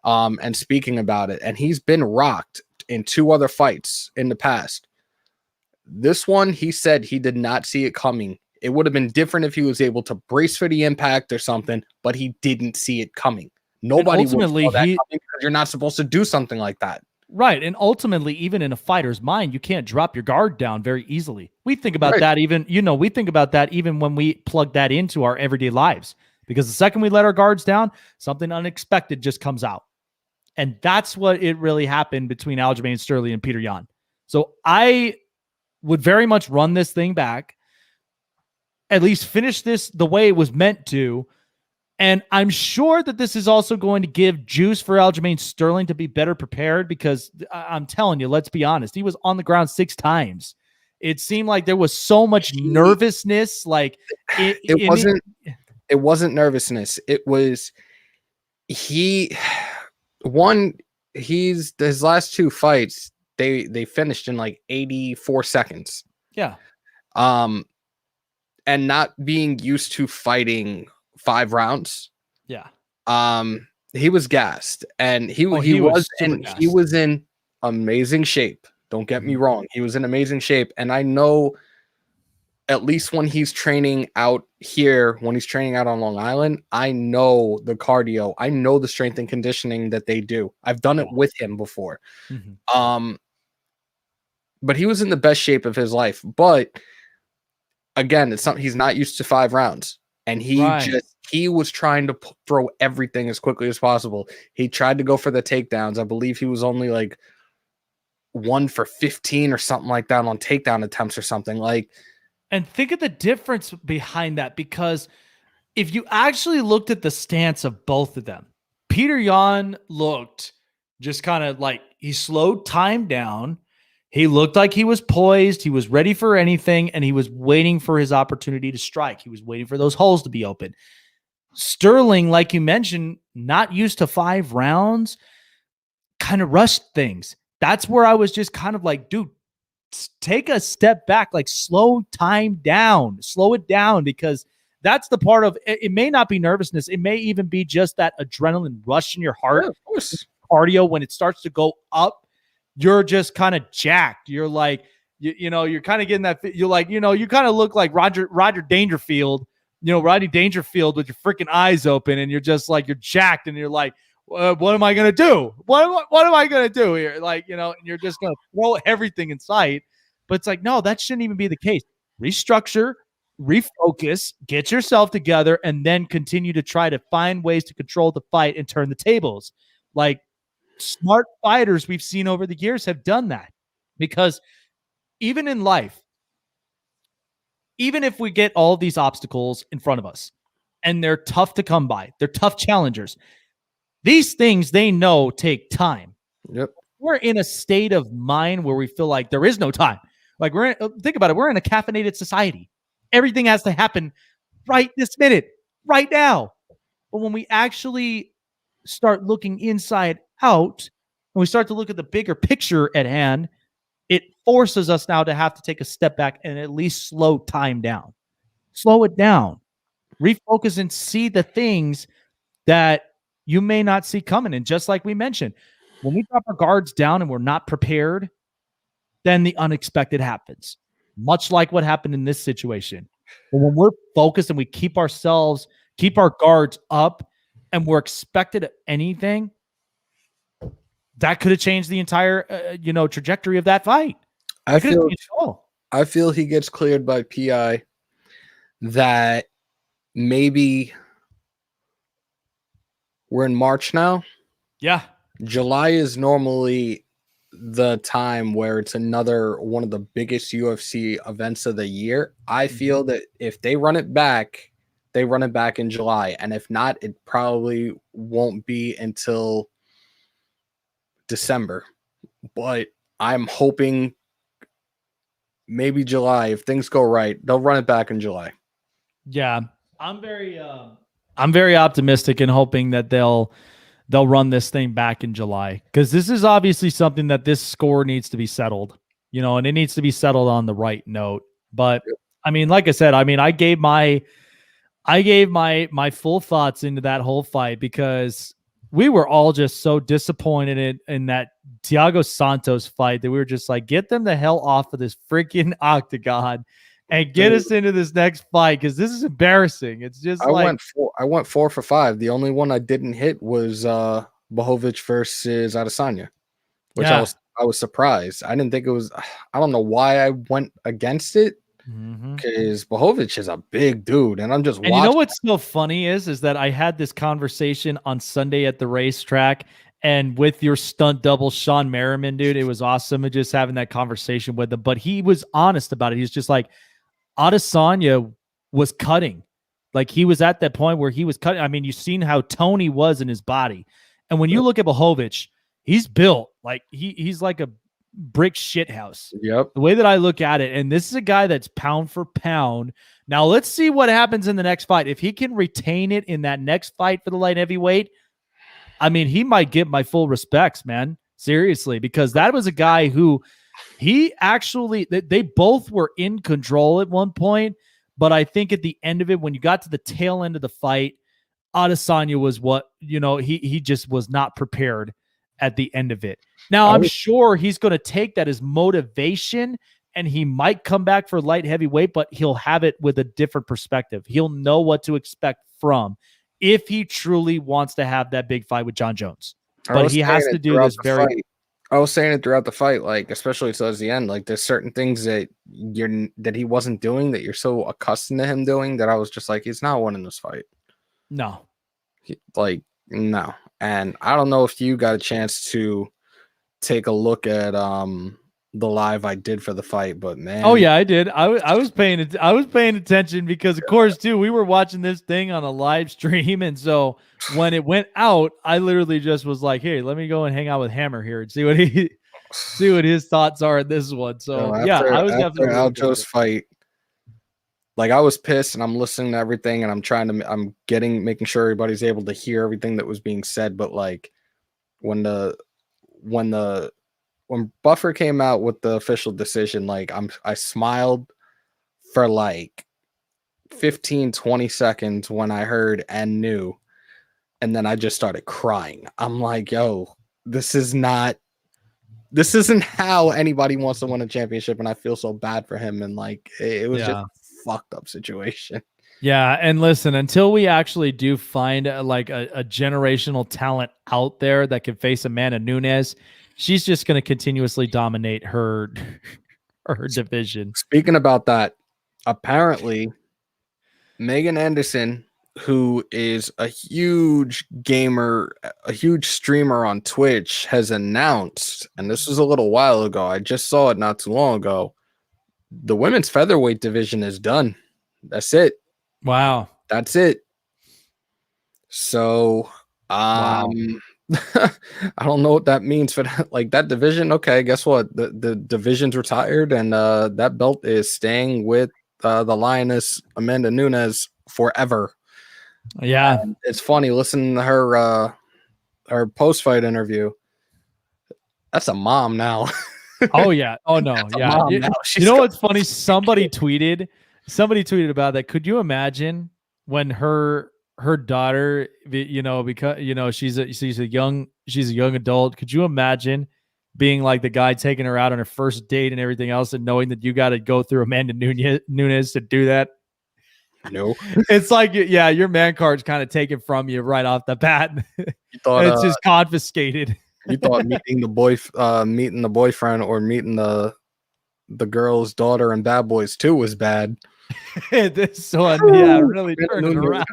and speaking about it, and he's been rocked in 2 other fights in the past. This one, he said he did not see it coming. It would have been different if he was able to brace for the impact or something, but he didn't see it coming. Nobody would saw that coming, because you're not supposed to do something like that. Right. And ultimately, even in a fighter's mind, you can't drop your guard down very easily. We think about that even, we think about that even when we plug that into our everyday lives, because the second we let our guards down, something unexpected just comes out. And that's what it really happened between Aljamain Sterling and Peter Yan. So I would very much run this thing back, at least finish this the way it was meant to. And I'm sure that this is also going to give juice for Aljamain Sterling to be better prepared, because I'm telling you, let's be honest, he was on the ground 6 times. It seemed like there was so much nervousness. Like it wasn't nervousness. It was his last 2 fights, they finished in like 84 seconds. Yeah. And not being used to fighting 5 rounds. Yeah. He was gassed, and he was in amazing shape. Don't get me wrong. He was in amazing shape. And I know, at least when he's training out here, when he's training out on Long Island, I know the cardio, I know the strength and conditioning that they do. I've done it with him before. Mm-hmm. But he was in the best shape of his life. But again, he's not used to 5 rounds. And he was trying to throw everything as quickly as possible. He tried to go for the takedowns. I believe he was only like 1 for 15 or something like that on takedown attempts or something. Like, and think of the difference behind that, because if you actually looked at the stance of both of them, Peter Yan looked just kind of like he slowed time down. He looked like he was poised. He was ready for anything, and he was waiting for his opportunity to strike. He was waiting for those holes to be open. Sterling, like you mentioned, not used to 5 rounds, kind of rushed things. That's where I was just kind of like, dude, take a step back, like slow time down, slow it down, because that's the part of it. It may not be nervousness. It may even be just that adrenaline rush in your heart. Yeah, of course. Cardio, when it starts to go up, you're just kind of jacked. You're like, you're kind of getting that. You're like, you kind of look like Roger Dangerfield, Rodney Dangerfield with your freaking eyes open, and you're just like, you're jacked, and you're like, what am I going to do? What am I going to do here? Like, and you're just going to throw everything in sight. But it's like, no, that shouldn't even be the case. Restructure, refocus, get yourself together, and then continue to try to find ways to control the fight and turn the tables. Like, smart fighters we've seen over the years have done that, because even in life, even if we get all these obstacles in front of us and they're tough to come by, they're tough challengers, these things they know take time. Yep. We're in a state of mind where we feel like there is no time. Like, think about it. We're in a caffeinated society. Everything has to happen right this minute, right now. But when we actually start looking inside out, and we start to look at the bigger picture at hand, it forces us now to have to take a step back and at least slow time down. Slow it down. Refocus and see the things that you may not see coming. And just like we mentioned, when we drop our guards down and we're not prepared, then the unexpected happens. Much like what happened in this situation. But when we're focused and we keep our guards up, and we're expected of anything, that could have changed the entire, trajectory of that fight. I feel all. I feel he gets cleared by PI that maybe we're in March now. Yeah. July is normally the time where it's another one of the biggest UFC events of the year. I feel that if they run it back, they run it back in July. And if not, it probably won't be until December. But I'm hoping maybe July. If things go right, they'll run it back in July. Yeah. I'm very optimistic and hoping that they'll run this thing back in July, because this is obviously something that this score needs to be settled, and it needs to be settled on the right note. But I mean, like I said, I gave my full thoughts into that whole fight, because we were all just so disappointed in that Thiago Santos fight that we were just like, get them the hell off of this freaking octagon and get us into this next fight, because this is embarrassing. It's just I went 4 for 5. The only one I didn't hit was Bohovic versus Adesanya, which I was surprised. I didn't think it was. I don't know why I went against it, because Bohovic is a big dude, and I'm just watching. And you know what's so funny is that I had this conversation on Sunday at the racetrack, and with your stunt double, Sean Merriman, dude, it was awesome just having that conversation with him. But he was honest about it. He's just like, Adesanya was cutting. Like, he was at that point where he was cutting. I mean, you've seen how Tony was in his body. And when you look at Bohovic, he's built like he's like a brick shithouse. Yep. The way that I look at it. And this is a guy that's pound for pound. Now let's see what happens in the next fight. If he can retain it in that next fight for the light heavyweight, I mean, he might get my full respects, man. Seriously, because that was a guy who he actually, they both were in control at one point, but I think at the end of it, when you got to the tail end of the fight, Adesanya was he just was not prepared at the end of it. Now, I'm sure he's going to take that as motivation, and he might come back for light heavyweight, but he'll have it with a different perspective. He'll know what to expect from if he truly wants to have that big fight with John Jones. But he has to do this very... I was saying it throughout the fight, like, especially towards the end, like, there's certain things that he wasn't doing that you're so accustomed to him doing that I was just like, he's not winning this fight. No. No. And I don't know if you got a chance to take a look at the live I did for the fight, but man. Oh yeah, I did. I was paying attention because, of course, too, we were watching this thing on a live stream, and so when it went out, I literally just was like, "Hey, let me go and hang out with Hammer here and see what his thoughts are in this one." So I was definitely Aljo's fight. Like, I was pissed, and I'm listening to everything, and I'm making sure everybody's able to hear everything that was being said. But like, when Buffer came out with the official decision, like, I smiled for like 15-20 seconds when I heard and knew, and then I just started crying. I'm like, yo, this isn't how anybody wants to win a championship, and I feel so bad for him. And like, it was just a fucked up situation. Yeah, and listen, until we actually do find a generational talent out there that can face Amanda Nunes, she's just going to continuously dominate her division. Speaking about that, apparently Megan Anderson, who is a huge gamer, a huge streamer on Twitch, has announced, and this was a little while ago, I just saw it not too long ago, the women's featherweight division is done. That's it. Wow. That's it. So, wow. I don't know what that means for that, like, that division. Okay, guess what? The division's retired, and that belt is staying with the Lioness Amanda Nunes forever. Yeah, and it's funny listening to her post-fight interview. That's a mom now. Oh yeah. Oh no. Yeah. You know what's funny? Somebody tweeted about that. Could you imagine when her daughter, because she's a young adult. Could you imagine being like the guy taking her out on her first date and everything else, and knowing that you got to go through Amanda Nunes to do that? No. It's like, your man card's kind of taken from you right off the bat. It's just confiscated. You thought meeting the boyfriend or meeting the girl's daughter and Bad Boys 2 was bad. This one, yeah, really turned it around.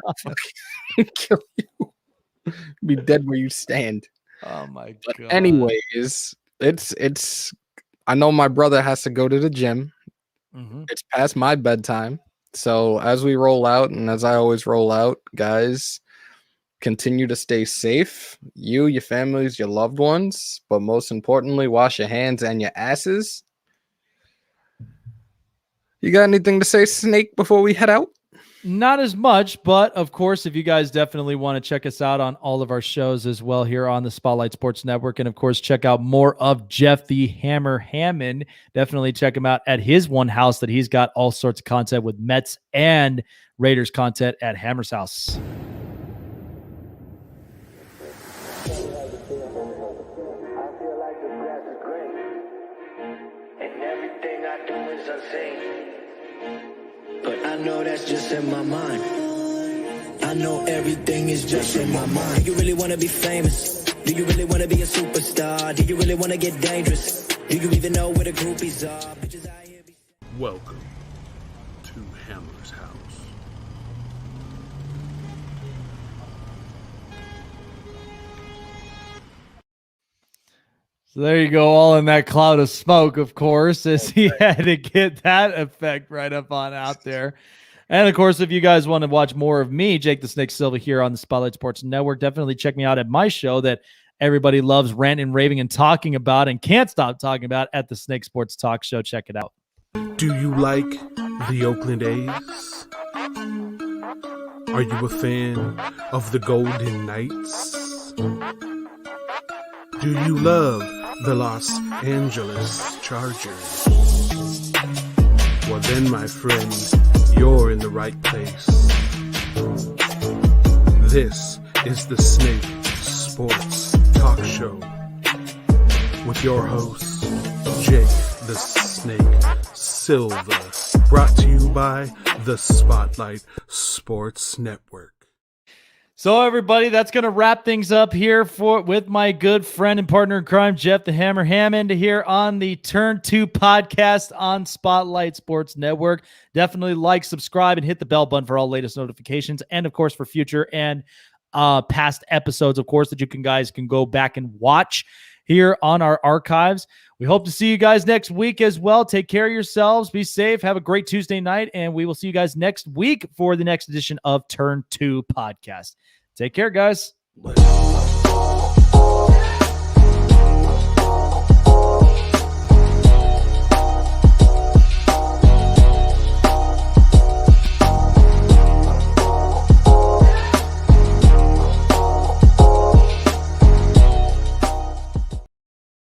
Kill you. Be dead where you stand. Oh my But god. anyways, it's I know my brother has to go to the gym. Mhm. It's past my bedtime. So as we roll out, and as I always roll out, guys, continue to stay safe. You, your families, your loved ones, but most importantly, wash your hands and your asses. You got anything to say, Snake, before we head out? Not as much, but of course, if you guys definitely want to check us out on all of our shows as well here on the Spotlight Sports Network, and of course, check out more of Jeff the Hammer Hammond, definitely check him out at his one house that he's got all sorts of content with Mets and Raiders content at Hammer's house. But I know that's just in my mind. I know everything is just in my mind. Do you really want to be famous? Do you really want to be a superstar? Do you really want to get dangerous? Do you even know where the groupies are? Bitches out here be- Welcome to Hammer's house. So there you go, all in that cloud of smoke, of course, as he had to get that effect right up on out there. And of course, if you guys want to watch more of me, Jake the Snake Silva, here on the Spotlight Sports Network, definitely check me out at my show that everybody loves ranting, raving, and talking about and can't stop talking about at the Snake Sports Talk Show. Check it out. Do you like the Oakland A's? Are you a fan of the Golden Knights? Do you love the Los Angeles Chargers? Well then, my friend, you're in the right place. This is the Snake Sports Talk Show with your host, Jake the Snake Silva, brought to you by the Spotlight Sports Network. So everybody, that's going to wrap things up here with my good friend and partner in crime, Jeff the Hammer Hammond, here on the Turn 2 podcast on Spotlight Sports Network. Definitely like, subscribe, and hit the bell button for all latest notifications, and of course for future and past episodes, of course, that you guys can go back and watch here on our archives. We hope to see you guys next week as well. Take care of yourselves. Be safe. Have a great Tuesday night, and we will see you guys next week for the next edition of Turn 2 podcast. Take care, guys.